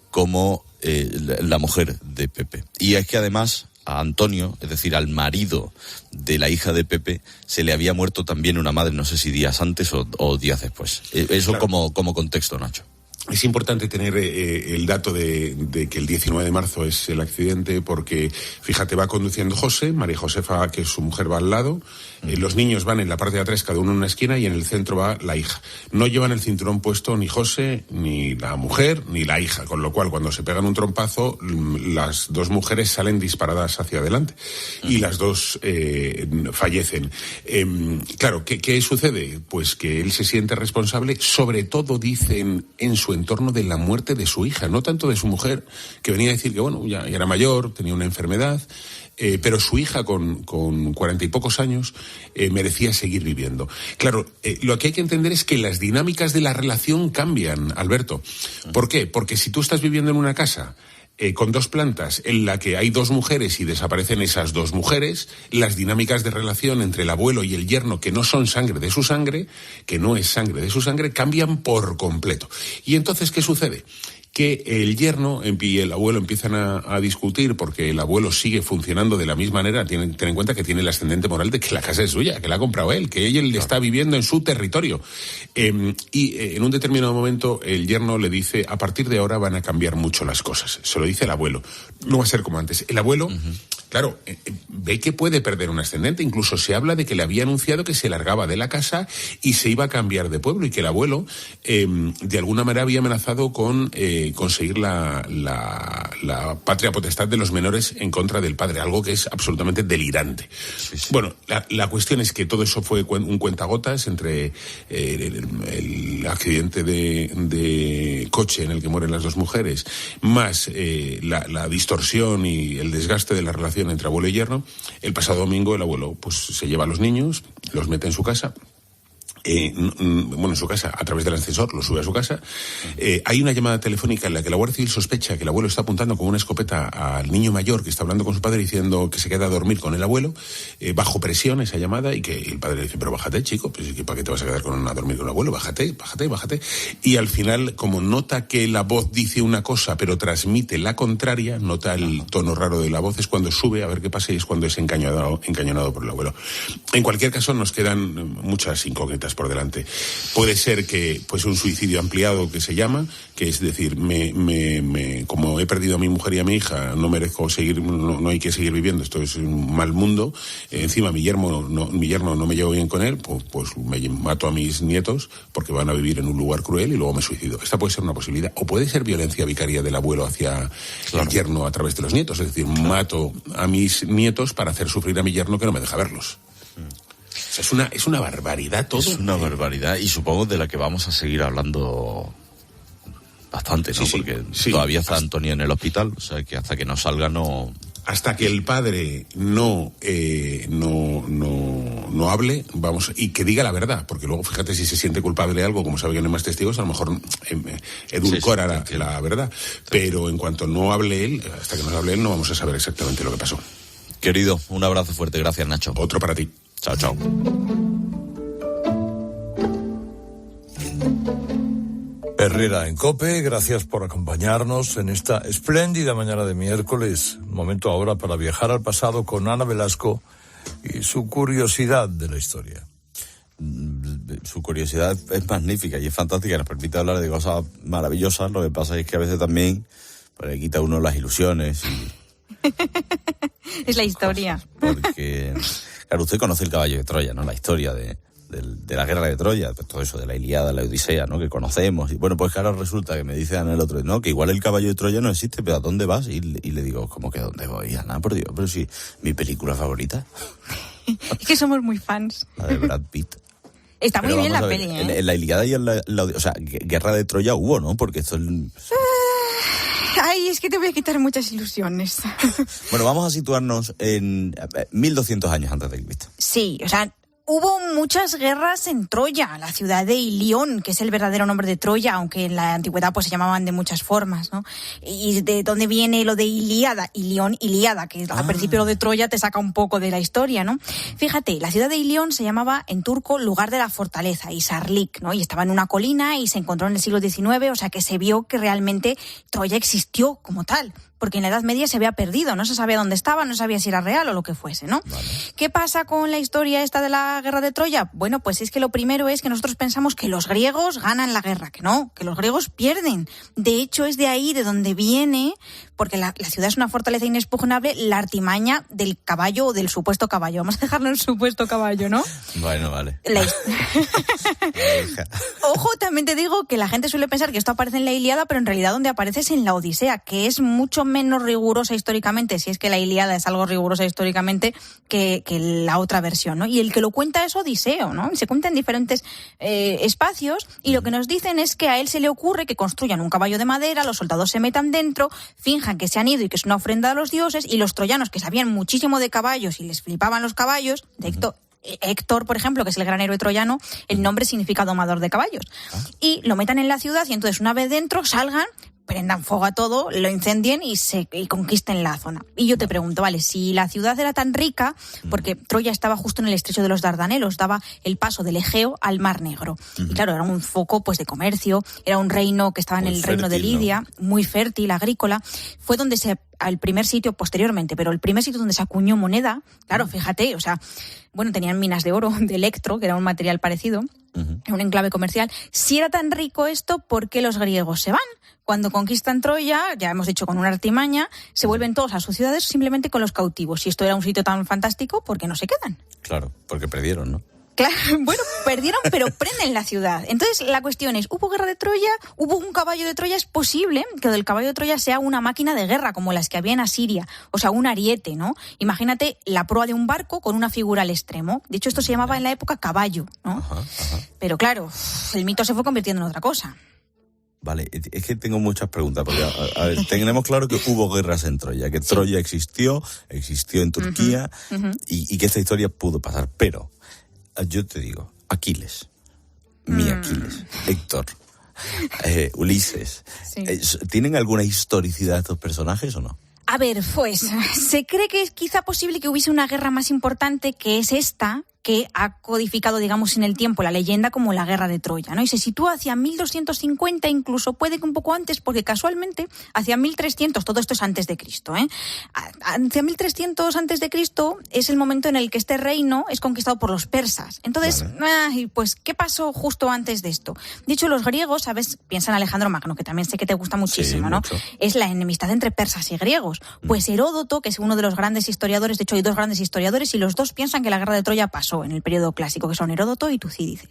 como la mujer de Pepe. Y es que además a Antonio, es decir, al marido de la hija de Pepe, se le había muerto también una madre, no sé si días antes o días después. Eso claro. como contexto, Nacho. Es importante tener el dato de que el 19 de marzo es el accidente, porque, fíjate, va conduciendo José, María Josefa, que su mujer, va al lado, los niños van en la parte de atrás, cada uno en una esquina, y en el centro va la hija. No llevan el cinturón puesto ni José, ni la mujer, ni la hija, con lo cual cuando se pegan un trompazo, las dos mujeres salen disparadas hacia adelante y las dos fallecen. Claro, ¿qué sucede? Pues que él se siente responsable, sobre todo, dicen, en su entorno, de la muerte de su hija, no tanto de su mujer, que venía a decir que, bueno, ya era mayor, tenía una enfermedad, pero su hija con 40 y pocos años merecía seguir viviendo. Claro, lo que hay que entender es que las dinámicas de la relación cambian, Alberto. ¿Por qué? Porque si tú estás viviendo en una casa con 2 plantas en la que hay 2 mujeres y desaparecen esas 2 mujeres, las dinámicas de relación entre el abuelo y el yerno, que no son sangre de su sangre, que no es sangre de su sangre, cambian por completo. ¿Y entonces qué sucede? Que el yerno y el abuelo empiezan a discutir, porque el abuelo sigue funcionando de la misma manera. Ten en cuenta que tiene el ascendente moral de que la casa es suya, que la ha comprado él, que él está viviendo en su territorio. Y en un determinado momento el yerno le dice: a partir de ahora van a cambiar mucho las cosas. Se lo dice el abuelo. No va a ser como antes. El abuelo, claro, ve que puede perder un ascendente. Incluso se habla de que le había anunciado que se largaba de la casa y se iba a cambiar de pueblo, y que el abuelo de alguna manera había amenazado con conseguir la patria potestad de los menores en contra del padre, algo que es absolutamente delirante. Sí. Bueno, la cuestión es que todo eso fue un cuentagotas entre el accidente de coche en el que mueren las 2 mujeres, más la distorsión y el desgaste de la relación entre abuelo y yerno. El pasado domingo el abuelo pues se lleva a los niños, los mete en su casa. En su casa, a través del ascensor, lo sube a su casa. Hay una llamada telefónica en la que la Guardia Civil sospecha que el abuelo está apuntando con una escopeta al niño mayor que está hablando con su padre, diciendo que se queda a dormir con el abuelo, bajo presión esa llamada, y que el padre le dice: pero bájate, chico, pues ¿para qué te vas a quedar a dormir con el abuelo? Bájate. Y al final, como nota que la voz dice una cosa pero transmite la contraria, nota el tono raro de la voz, es cuando sube a ver qué pasa, y es cuando es encañonado por el abuelo. En cualquier caso, nos quedan muchas incógnitas. vidas por delante. Puede ser que pues un suicidio ampliado, que se llama, que es decir, como he perdido a mi mujer y a mi hija, no merezco seguir, no hay que seguir viviendo, esto es un mal mundo. Encima mi yerno no me llevo bien con él, pues me mato a mis nietos porque van a vivir en un lugar cruel y luego me suicido. Esta puede ser una posibilidad. O puede ser violencia vicaria del abuelo hacia el yerno a través de los nietos. Es decir, mato a mis nietos para hacer sufrir a mi yerno que no me deja verlos. O sea, es una barbaridad todo. Es una barbaridad y supongo de la que vamos a seguir hablando bastante, ¿no? Porque todavía está Antonio en el hospital, o sea que hasta que no salga no... Hasta que el padre no hable, vamos, y que diga la verdad, porque luego fíjate si se siente culpable de algo, como sabe que no hay más testigos, a lo mejor edulcora la verdad. Pero en cuanto no hable él, hasta que no hable él, no vamos a saber exactamente lo que pasó. Querido, un abrazo fuerte, gracias Nacho. Otro para ti. Chao, chao. Herrera en COPE, gracias por acompañarnos en esta espléndida mañana de miércoles. Momento ahora para viajar al pasado con Ana Velasco y su curiosidad de la historia. Su curiosidad es magnífica y es fantástica, nos permite hablar de cosas maravillosas. Lo que pasa es que a veces también le quita a uno las ilusiones y... Es la historia. Porque, claro, usted conoce el caballo de Troya, ¿no? La historia de la guerra de Troya, todo eso de la Ilíada, la Odisea, ¿no? Que conocemos. Y bueno, pues claro, resulta que me dice Ana el otro, ¿no? Que igual el caballo de Troya no existe, pero ¿a dónde vas? Y le digo, ¿cómo que a dónde voy? Ana, por Dios, pero si mi película favorita. Es que somos muy fans. La de Brad Pitt. Está muy bien la peli, ¿eh? En la Ilíada y en la o sea, guerra de Troya hubo, ¿no? Porque esto es... Ay, es que te voy a quitar muchas ilusiones. Bueno, vamos a situarnos en 1200 años antes de Cristo. Sí, o sea, hubo muchas guerras en Troya, la ciudad de Ilión, que es el verdadero nombre de Troya, aunque en la antigüedad pues se llamaban de muchas formas, ¿no? Y de dónde viene lo de Ilíada, Ilión, Ilíada, que al principio lo de Troya te saca un poco de la historia, ¿no? Fíjate, la ciudad de Ilión se llamaba en turco lugar de la fortaleza, Isarlik, ¿no? Y estaba en una colina y se encontró en el siglo XIX, o sea que se vio que realmente Troya existió como tal. Porque en la Edad Media se había perdido, no se sabía dónde estaba, no sabía si era real o lo que fuese, ¿no? Vale. ¿Qué pasa con la historia esta de la guerra de Troya? Bueno, pues es que lo primero es que nosotros pensamos que los griegos ganan la guerra, que no, que los griegos pierden. De hecho, es de ahí de donde viene, porque la ciudad es una fortaleza inexpugnable, la artimaña del caballo o del supuesto caballo. Vamos a dejarlo en supuesto caballo, ¿no? Bueno, vale. Ojo, también te digo que la gente suele pensar que esto aparece en la Ilíada, pero en realidad donde aparece es en la Odisea, que es mucho menos rigurosa históricamente, si es que la Ilíada es algo rigurosa históricamente que la otra versión, ¿no? Y el que lo cuenta es Odiseo, ¿no? Se cuenta en diferentes espacios y lo que nos dicen es que a él se le ocurre que construyan un caballo de madera, los soldados se metan dentro, finjan que se han ido y que es una ofrenda a los dioses, y los troyanos, que sabían muchísimo de caballos y les flipaban los caballos, de Héctor, por ejemplo, que es el gran héroe troyano, el nombre significa domador de caballos. Y lo metan en la ciudad y entonces una vez dentro salgan, prendan fuego a todo, lo incendien y conquisten la zona. Y yo te pregunto, vale, si la ciudad era tan rica, porque Troya estaba justo en el estrecho de los Dardanelos, daba el paso del Egeo al Mar Negro. Y claro, era un foco pues de comercio, era un reino que estaba en el reino de Lidia, ¿no? Muy fértil, agrícola. Fue donde al primer sitio posteriormente, pero el primer sitio donde se acuñó moneda, claro, fíjate, o sea, bueno, tenían minas de oro, de electro, que era un material parecido, un enclave comercial. Si era tan rico esto, ¿por qué los griegos se van? Cuando conquistan Troya, ya hemos dicho con una artimaña, se vuelven todos a sus ciudades simplemente con los cautivos. Si esto era un sitio tan fantástico, ¿por qué no se quedan? Claro, porque perdieron, ¿no? Claro, bueno, perdieron, pero prenden la ciudad. Entonces, la cuestión es, ¿hubo guerra de Troya? ¿Hubo un caballo de Troya? Es posible que el caballo de Troya sea una máquina de guerra, como las que había en Asiria. O sea, un ariete, ¿no? Imagínate la proa de un barco con una figura al extremo. De hecho, esto se llamaba en la época caballo, ¿no? Pero claro, el mito se fue convirtiendo en otra cosa. Vale, es que tengo muchas preguntas, porque a ver, tenemos claro que hubo guerras en Troya, que Troya existió en Turquía, y que esta historia pudo pasar, pero yo te digo, Aquiles, mi Aquiles, Héctor, Ulises, ¿tienen alguna historicidad estos personajes o no? A ver, pues, se cree que es quizá posible que hubiese una guerra más importante, que es esta, que ha codificado, digamos, en el tiempo la leyenda como la guerra de Troya, ¿no? Y se sitúa hacia 1250, incluso puede que un poco antes, porque casualmente hacia 1300, todo esto es antes de Cristo, hacia 1300 antes de Cristo es el momento en el que este reino es conquistado por los persas. Entonces, pues, ¿qué pasó justo antes de esto? De hecho, los griegos, ¿sabes? Piensa en Alejandro Magno, que también sé que te gusta muchísimo, ¿no? Mucho. Es la enemistad entre persas y griegos. Pues Heródoto, que es uno de los grandes historiadores, de hecho hay dos grandes historiadores, y los dos piensan que la guerra de Troya pasó en el periodo clásico, que son Heródoto y Tucídides.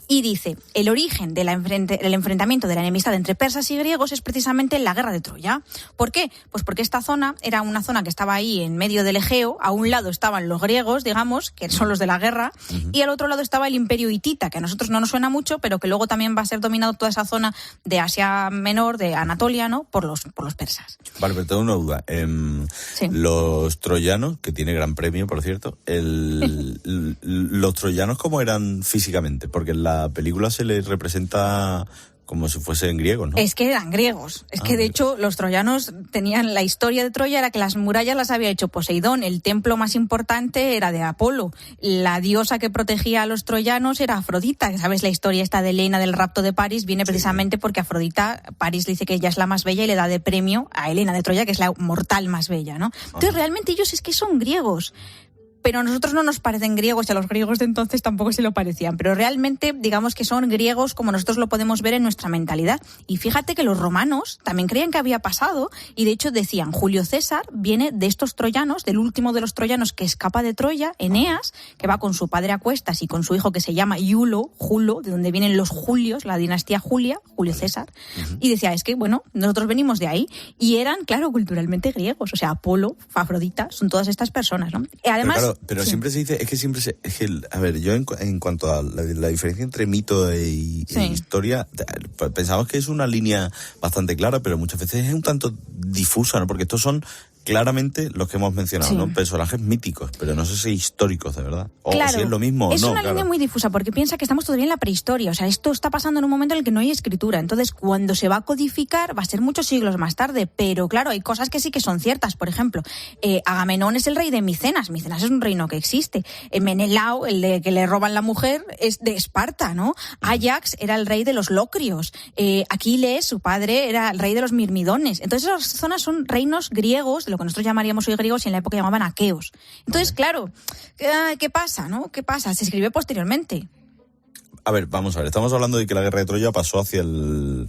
Y dice, el origen del enfrentamiento de la enemistad entre persas y griegos es precisamente la guerra de Troya. ¿Por qué? Pues porque esta zona era una zona que estaba ahí en medio del Egeo. A un lado estaban los griegos, digamos, que son los de la guerra, y al otro lado estaba el imperio hitita, que a nosotros no nos suena mucho, pero que luego también va a ser dominado toda esa zona de Asia Menor, de Anatolia, ¿no? por los persas. Vale, pero tengo una duda. Los troyanos, que tiene gran premio, por cierto, los troyanos, ¿cómo eran físicamente? Porque en la película se les representa como si fuesen griegos, ¿no? Es que eran griegos. Es que, de hecho, los troyanos tenían... La historia de Troya era que las murallas las había hecho Poseidón. El templo más importante era de Apolo. La diosa que protegía a los troyanos era Afrodita. ¿Sabes? La historia esta de Helena del rapto de París viene precisamente porque Afrodita, París le dice que ella es la más bella y le da de premio a Helena de Troya, que es la mortal más bella, ¿no? Entonces, realmente ellos es que son griegos. Pero a nosotros no nos parecen griegos, y a los griegos de entonces tampoco se lo parecían. Pero realmente, digamos que son griegos como nosotros lo podemos ver en nuestra mentalidad. Y fíjate que los romanos también creían que había pasado, y de hecho decían, Julio César viene de estos troyanos, del último de los troyanos que escapa de Troya, Eneas, que va con su padre a cuestas y con su hijo que se llama Julo, de donde vienen los Julios, la dinastía Julia, Julio César. Y decía, es que, bueno, nosotros venimos de ahí. Y eran, claro, culturalmente griegos. O sea, Apolo, Afrodita, son todas estas personas, ¿no? Además... Pero siempre se dice, a ver, yo en cuanto a la diferencia entre mito y historia, pensamos que es una línea bastante clara, pero muchas veces es un tanto difusa, ¿no? Porque estos son claramente los que hemos mencionado, ¿no? Personajes míticos, pero no sé si históricos de verdad. O si es lo mismo o no. Es una línea muy difusa, porque piensa que estamos todavía en la prehistoria. O sea, esto está pasando en un momento en el que no hay escritura. Entonces, cuando se va a codificar, va a ser muchos siglos más tarde. Pero claro, hay cosas que sí que son ciertas. Por ejemplo, Agamenón es el rey de Micenas. Micenas es un reino que existe. Menelao, el de que le roban la mujer, es de Esparta, ¿no? Ajax era el rey de los locrios. Aquiles, su padre, era el rey de los mirmidones. Entonces, esas zonas son reinos griegos, lo que nosotros llamaríamos hoy griegos, y en la época llamaban aqueos. Entonces, claro, ¿qué pasa, no? ¿Qué pasa? Se escribió posteriormente. A ver, vamos a ver. Estamos hablando de que la guerra de Troya pasó hacia el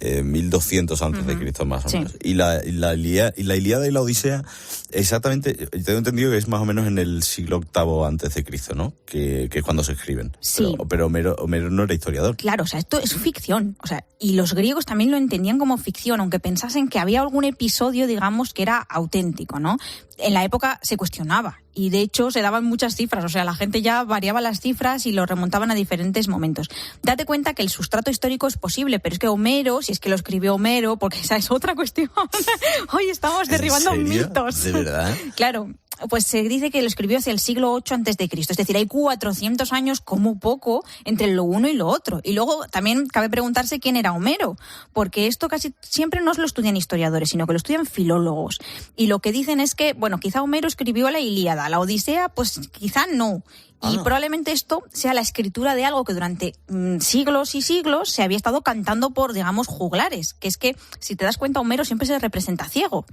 1200 antes de Cristo, más o menos. Y la Ilíada y la Odisea, exactamente, tengo entendido que es más o menos en el siglo VIII antes de Cristo, ¿no? Que es cuando se escriben. Sí. Pero Homero no era historiador. Claro, o sea, esto es ficción. O sea, y los griegos también lo entendían como ficción, aunque pensasen que había algún episodio, digamos, que era auténtico, ¿no? En la época se cuestionaba. Y de hecho se daban muchas cifras, o sea, la gente ya variaba las cifras y lo remontaban a diferentes momentos. Date cuenta que el sustrato histórico es posible, pero es que Homero, si es que lo escribió Homero, porque esa es otra cuestión. Hoy estamos derribando mitos. ¿De verdad? Claro. Pues se dice que lo escribió hacia el siglo VIII antes de Cristo. Es decir, hay 400 años como poco entre lo uno y lo otro. Y luego también cabe preguntarse quién era Homero, porque esto casi siempre no lo estudian historiadores, sino que lo estudian filólogos. Y lo que dicen es que, bueno, quizá Homero escribió la Ilíada, la Odisea, pues quizá no. Y probablemente esto sea la escritura de algo que durante siglos y siglos se había estado cantando por, digamos, juglares. Que es que, si te das cuenta, Homero siempre se representa ciego.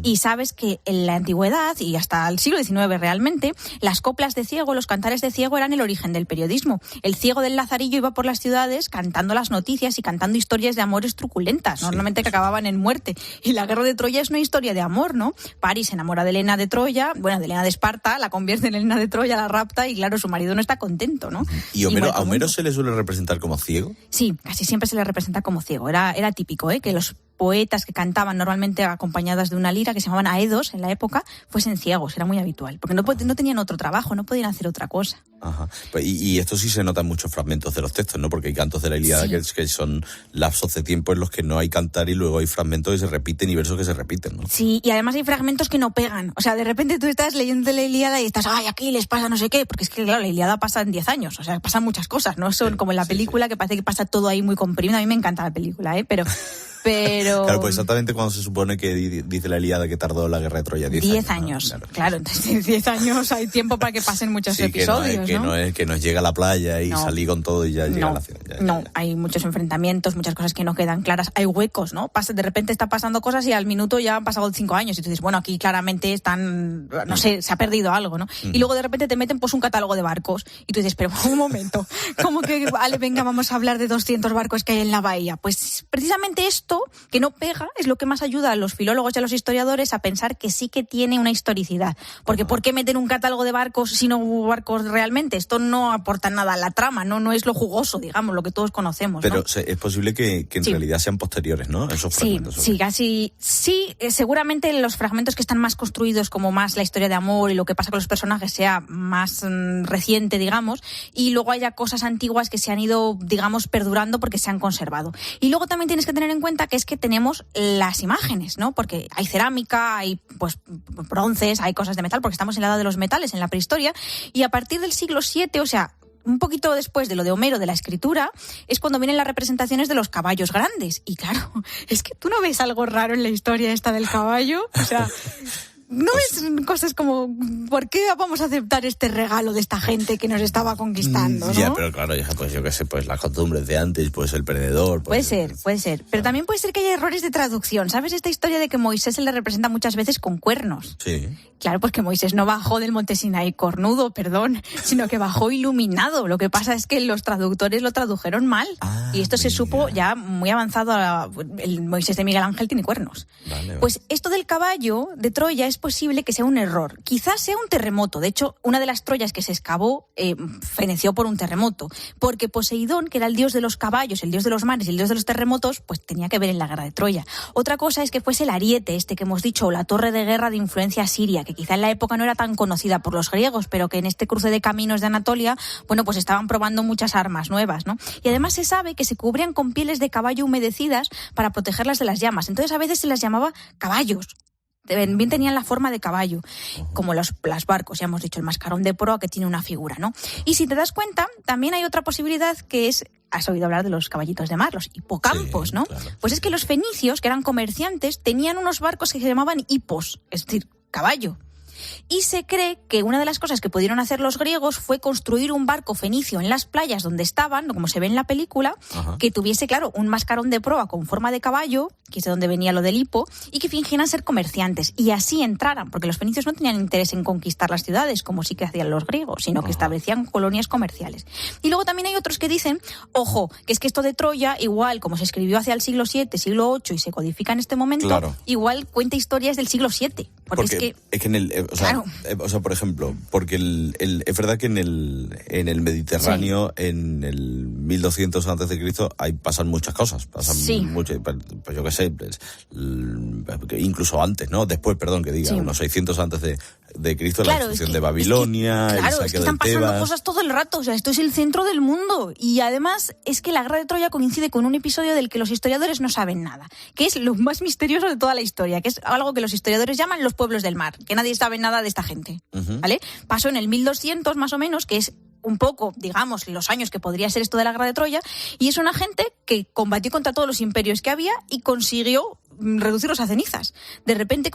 Y sabes que en la antigüedad y hasta el siglo XIX realmente, las coplas de ciego, los cantares de ciego eran el origen del periodismo. El ciego del Lazarillo iba por las ciudades cantando las noticias y cantando historias de amores truculentas, normalmente que acababan en muerte. Y la guerra de Troya es una historia de amor, ¿no? París se enamora de Helena de Troya, bueno, de Helena de Esparta, la convierte en Helena de Troya, la rapta y claro, su marido no está contento, ¿no? ¿Y a Homero se le suele representar como ciego? Sí, casi siempre se le representa como ciego. Era típico, que los poetas que cantaban normalmente acompañadas de una lira, que se llamaban aedos en la época, fuesen ciegos, era muy habitual, porque no tenían otro trabajo, no podían hacer otra cosa. Ajá. Y esto sí se nota en muchos fragmentos de los textos, ¿no? Porque hay cantos de la Ilíada que son lapsos de tiempo en los que no hay cantar y luego hay fragmentos que se repiten y versos que se repiten, ¿no? Sí, y además hay fragmentos que no pegan. O sea, de repente tú estás leyendo la Ilíada y estás, aquí les pasa no sé qué, porque es que, claro, la Ilíada pasa en 10 años, o sea, pasan muchas cosas, ¿no? Son como en la película, que parece que pasa todo ahí muy comprimido. A mí me encanta la película, pero Pero... Claro, pues exactamente cuando se supone que dice la Ilíada que tardó la guerra de Troya, 10 años. ¿No? Claro, entonces 10 años hay tiempo para que pasen muchos episodios, que nos llega a la playa y salí con todo y ya llega a la ciudad. Hay muchos enfrentamientos, muchas cosas que no quedan claras, hay huecos, ¿no? De repente está pasando cosas y al minuto ya han pasado 5 años y tú dices, bueno, aquí claramente están, no sé, se ha perdido algo, ¿no? Y luego de repente te meten pues un catálogo de barcos y tú dices, pero un momento, ¿cómo que, vale, venga, vamos a hablar de 200 barcos que hay en la bahía? Pues precisamente esto, que no pega, es lo que más ayuda a los filólogos y a los historiadores a pensar que sí que tiene una historicidad. Porque ¿por qué meter un catálogo de barcos si no hubo barcos realmente? Esto no aporta nada a la trama, no es lo jugoso, digamos, lo que todos conocemos, ¿no? Pero es posible que en realidad sean posteriores, ¿no? Esos fragmentos. Sí, seguramente los fragmentos que están más construidos como más la historia de amor y lo que pasa con los personajes sea más reciente, digamos, y luego haya cosas antiguas que se han ido, digamos, perdurando porque se han conservado. Y luego también tienes que tener en cuenta que es que tenemos las imágenes, ¿no? Porque hay cerámica, hay pues bronces, hay cosas de metal, porque estamos en la edad de los metales, en la prehistoria, y a partir del siglo VII, o sea, un poquito después de lo de Homero, de la escritura, es cuando vienen las representaciones de los caballos grandes. Y claro, es que tú no ves algo raro en la historia esta del caballo, o sea... No es cosas como, ¿por qué vamos a aceptar este regalo de esta gente que nos estaba conquistando, ¿no? Ya, pero claro, pues yo qué sé, pues las costumbres de antes, pues el perdedor... Puede ser. Pero también puede ser que haya errores de traducción. ¿Sabes esta historia de que Moisés se le representa muchas veces con cuernos? Sí. Claro, pues que Moisés no bajó del monte Sinaí cornudo, sino que bajó iluminado. Lo que pasa es que los traductores lo tradujeron mal. Y esto se supo ya muy avanzado. El Moisés de Miguel Ángel tiene cuernos. Vale. Pues esto del caballo de Troya es posible que sea un error. Quizás sea un terremoto. De hecho, una de las Troyas que se excavó feneció por un terremoto. Porque Poseidón, que era el dios de los caballos, el dios de los mares y el dios de los terremotos, pues tenía que ver en la guerra de Troya. Otra cosa es que fuese el ariete, este que hemos dicho, o la torre de guerra de influencia siria, que quizá en la época no era tan conocida por los griegos, pero que en este cruce de caminos de Anatolia, bueno, pues estaban probando muchas armas nuevas, ¿no? Y además se sabe que se cubrían con pieles de caballo humedecidas para protegerlas de las llamas. Entonces a veces se las llamaba caballos. Bien tenían la forma de caballo, como los barcos, ya hemos dicho, el mascarón de proa que tiene una figura, ¿no? Y si te das cuenta, también hay otra posibilidad que es, has oído hablar de los caballitos de mar, los hipocampos, ¿no? Claro. Pues es que los fenicios, que eran comerciantes, tenían unos barcos que se llamaban hipos, es decir, caballo. Y se cree que una de las cosas que pudieron hacer los griegos fue construir un barco fenicio en las playas donde estaban, como se ve en la película, que tuviese, claro, un mascarón de proa con forma de caballo, que es de donde venía lo del hipo, y que fingieran ser comerciantes, y así entraran, porque los fenicios no tenían interés en conquistar las ciudades, como sí que hacían los griegos, sino que establecían colonias comerciales. Y luego también hay otros que dicen, ojo, que es que esto de Troya, igual como se escribió hacia el siglo VII, siglo VIII, y se codifica en este momento, igual cuenta historias del siglo VII. Porque es que en el... O sea, por ejemplo, porque es verdad que en el Mediterráneo, en el 1200 a.C., pasan muchas cosas. Pasan mucho, pues yo qué sé, incluso antes, ¿no? Después, perdón, que diga, unos 600 a.C., la destrucción de Babilonia, el saqueo de Tebas. Están pasando cosas todo el rato, o sea, esto es el centro del mundo. Y además es que la guerra de Troya coincide con un episodio del que los historiadores no saben nada, que es lo más misterioso de toda la historia, que es algo que los historiadores llaman los pueblos del mar, que nadie sabe nada de esta gente, ¿vale? Pasó en el 1200 más o menos, que es un poco, digamos, los años que podría ser esto de la guerra de Troya, y es una gente que combatió contra todos los imperios que había y consiguió reducirlos a cenizas. De repente,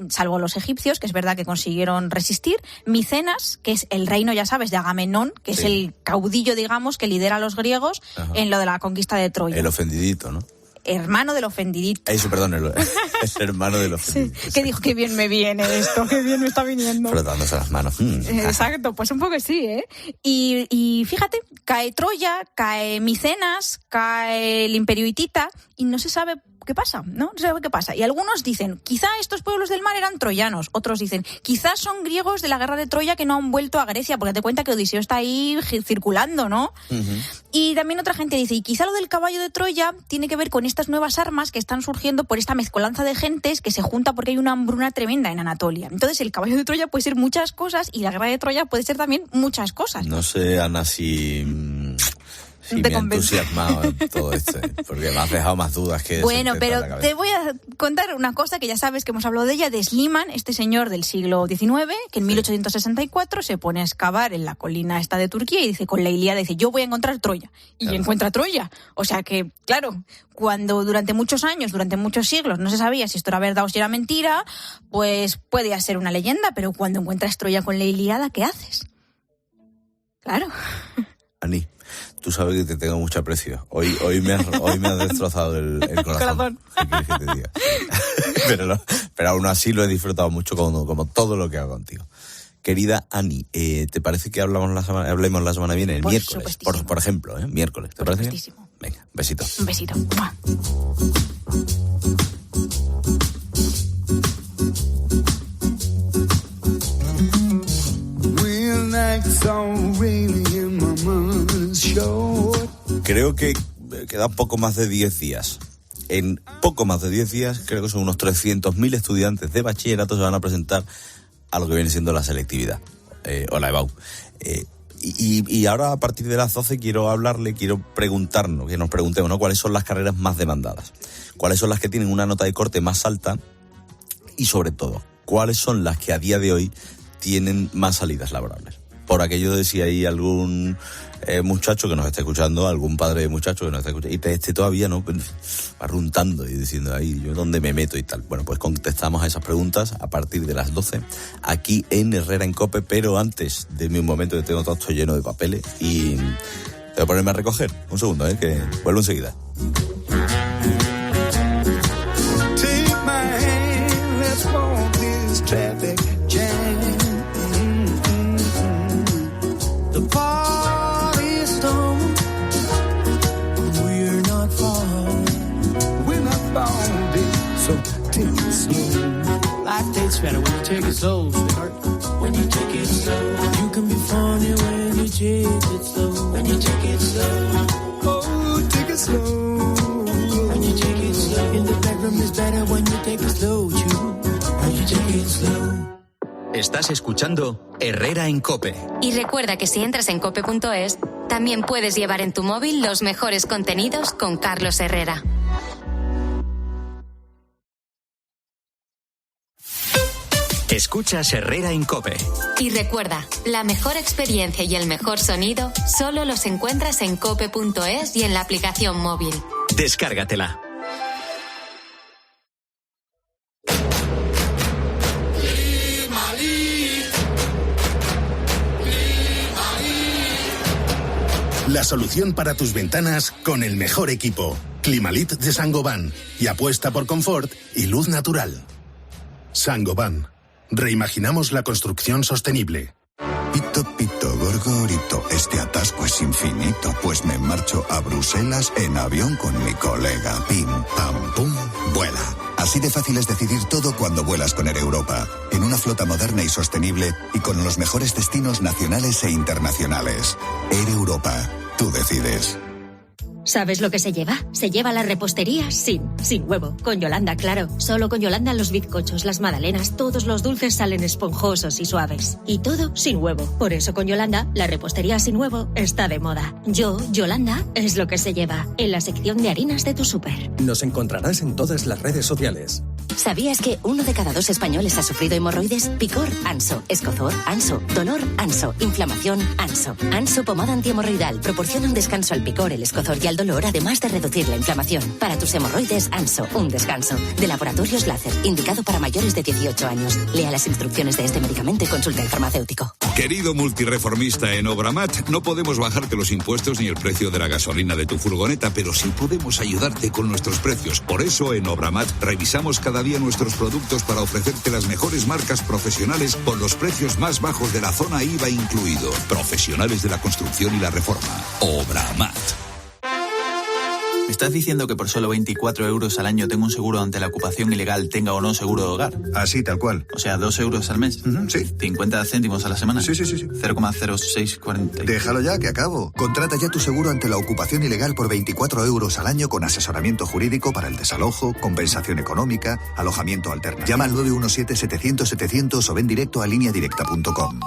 salvo los egipcios, que es verdad que consiguieron resistir, Micenas, que es el reino, ya sabes, de Agamenón, que es el caudillo, digamos, que lidera a los griegos en lo de la conquista de Troya. El ofendidito, ¿no? Hermano del ofendidito. Eso, perdón, es hermano del ofendidito. Sí. Que dijo, qué bien me viene esto, qué bien me está viniendo. Frotándose las manos. Exacto, pues un poco sí, ¿eh? Y fíjate, cae Troya, cae Micenas, cae el Imperio Hitita, y no se sabe qué pasa, ¿no? No se sabe qué pasa. Y algunos dicen, quizá estos pueblos del mar eran troyanos. Otros dicen, quizás son griegos de la guerra de Troya que no han vuelto a Grecia, porque te cuenta que Odiseo está ahí circulando, ¿no? Y también otra gente dice, y quizá lo del caballo de Troya tiene que ver con estas nuevas armas que están surgiendo por esta mezcolanza de gentes que se junta porque hay una hambruna tremenda en Anatolia. Entonces el caballo de Troya puede ser muchas cosas y la guerra de Troya puede ser también muchas cosas. No sé, Ana, si Sí, me ha entusiasmado todo esto, porque me has dejado más dudas que... Bueno, pero te voy a contar una cosa que ya sabes que hemos hablado de ella, de Schliemann, este señor del siglo XIX, que en 1864 se pone a excavar en la colina esta de Turquía y dice, con la Ilíada, dice, yo voy a encontrar Troya. Y encuentra Troya. O sea que, claro, cuando durante muchos años, durante muchos siglos, no se sabía si esto era verdad o si era mentira, pues podía ser una leyenda, pero cuando encuentras Troya con la Ilíada, ¿qué haces? Claro. Ani, tú sabes que te tengo mucho aprecio. Hoy me has destrozado el corazón. ¿Qué quieres que te diga? pero aún así lo he disfrutado mucho como todo lo que hago contigo. Querida Ani, ¿te parece que hablemos la semana que viene? El miércoles, por ejemplo, miércoles. ¿Te parece bien? Venga, besito. Un besito. Creo que quedan poco más de 10 días. En poco más de 10 días, creo que son unos 300.000 estudiantes de bachillerato se van a presentar a lo que viene siendo la selectividad, o la EBAU. Y ahora, a partir de las 12, quiero preguntarnos, que nos preguntemos, ¿no?, cuáles son las carreras más demandadas, cuáles son las que tienen una nota de corte más alta y, sobre todo, cuáles son las que a día de hoy tienen más salidas laborables. Por aquello de si hay algún muchacho que nos esté escuchando, algún padre de muchacho que nos esté escuchando, y esté todavía no arruntando y diciendo, ahí, ¿yo dónde me meto y tal? Bueno, pues contestamos a esas preguntas a partir de las 12, aquí en Herrera en COPE, pero antes de un momento que tengo todo esto lleno de papeles y voy a ponerme a recoger. Un segundo, que vuelvo enseguida. Take my hand, let's walk this traffic jam. The party's done. We're not far. We're not bound, so take it slow. Life tastes better when you take it slow, sweetheart. When you take it slow. You can be funny when you take it slow. When you take it slow. Oh, take it slow. When you take it slow. In the bedroom is better when you take it slow, too. When you take it slow. Estás escuchando Herrera en COPE. Y recuerda que si entras en cope.es, también puedes llevar en tu móvil los mejores contenidos con Carlos Herrera. Escuchas Herrera en COPE. Y recuerda, la mejor experiencia y el mejor sonido solo los encuentras en cope.es y en la aplicación móvil. Descárgatela. La solución para tus ventanas con el mejor equipo. Climalit de Saint-Gobain. Y apuesta por confort y luz natural. Saint-Gobain. Reimaginamos la construcción sostenible. Pito, pito, gorgorito, este atasco es infinito, pues me marcho a Bruselas en avión con mi colega. Pim, pam, pum, vuela. Así de fácil es decidir todo cuando vuelas con Air Europa, en una flota moderna y sostenible y con los mejores destinos nacionales e internacionales. Air Europa, tú decides. ¿Sabes lo que se lleva? Se lleva la repostería sin huevo. Con Yolanda, claro. Solo con Yolanda los bizcochos, las magdalenas, todos los dulces salen esponjosos y suaves. Y todo sin huevo. Por eso con Yolanda, la repostería sin huevo está de moda. Yolanda, es lo que se lleva. En la sección de harinas de tu súper. Nos encontrarás en todas las redes sociales. ¿Sabías que 1 de cada 2 españoles ha sufrido hemorroides? Picor, Anso. Escozor, Anso. Dolor, Anso. Inflamación, Anso. Anso pomada antihemorroidal proporciona un descanso al picor, el escozor y al dolor, además de reducir la inflamación. Para tus hemorroides, Anso, un descanso. De Laboratorios Láser, indicado para mayores de 18 años. Lea las instrucciones de este medicamento y consulte al farmacéutico. Querido multireformista en Obramat, no podemos bajarte los impuestos ni el precio de la gasolina de tu furgoneta, pero sí podemos ayudarte con nuestros precios. Por eso, en Obramat, revisamos cada día nuestros productos para ofrecerte las mejores marcas profesionales con los precios más bajos de la zona IVA incluido. Profesionales de la construcción y la reforma. Obramat. ¿Me estás diciendo que por solo 24 euros al año tengo un seguro ante la ocupación ilegal, tenga o no seguro de hogar? Así, tal cual. O sea, 2 euros al mes. Sí. 50 céntimos a la semana. Sí. 0,0640. Déjalo ya, que acabo. Contrata ya tu seguro ante la ocupación ilegal por 24 euros al año con asesoramiento jurídico para el desalojo, compensación económica, alojamiento alternativo. Llama al 917-700-700 o ven directo a lineadirecta.com.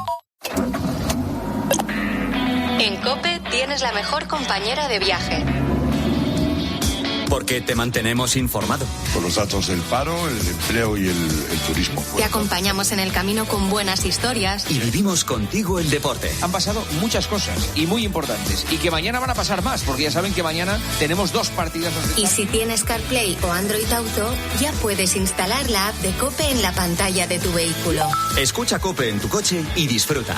En COPE tienes la mejor compañera de viaje. Porque te mantenemos informado. Con los datos del paro, el empleo y el turismo. Te acompañamos en el camino con buenas historias. Y vivimos contigo el deporte. Han pasado muchas cosas y muy importantes. Y que mañana van a pasar más, porque ya saben que mañana tenemos 2 partidazos. Y si tienes CarPlay o Android Auto, ya puedes instalar la app de COPE en la pantalla de tu vehículo. Escucha COPE en tu coche y disfruta.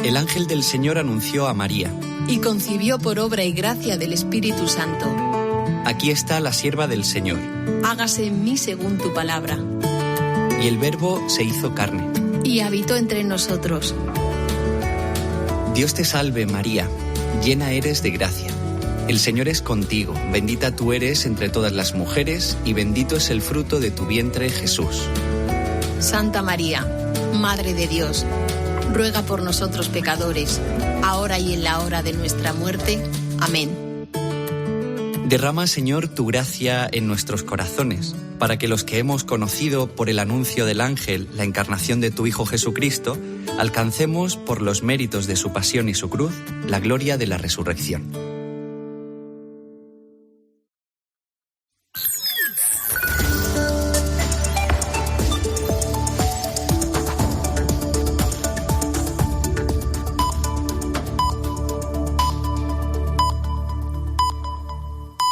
El ángel del Señor anunció a María. Y concibió por obra y gracia del Espíritu Santo. Aquí está la sierva del Señor. Hágase en mí según tu palabra. Y el Verbo se hizo carne. Y habitó entre nosotros. Dios te salve, María, llena eres de gracia. El Señor es contigo, bendita tú eres entre todas las mujeres, y bendito es el fruto de tu vientre, Jesús. Santa María, Madre de Dios, ruega por nosotros pecadores, ahora y en la hora de nuestra muerte. Amén. Derrama, Señor, tu gracia en nuestros corazones, para que los que hemos conocido por el anuncio del ángel la encarnación de tu Hijo Jesucristo, alcancemos, por los méritos de su pasión y su cruz, la gloria de la resurrección.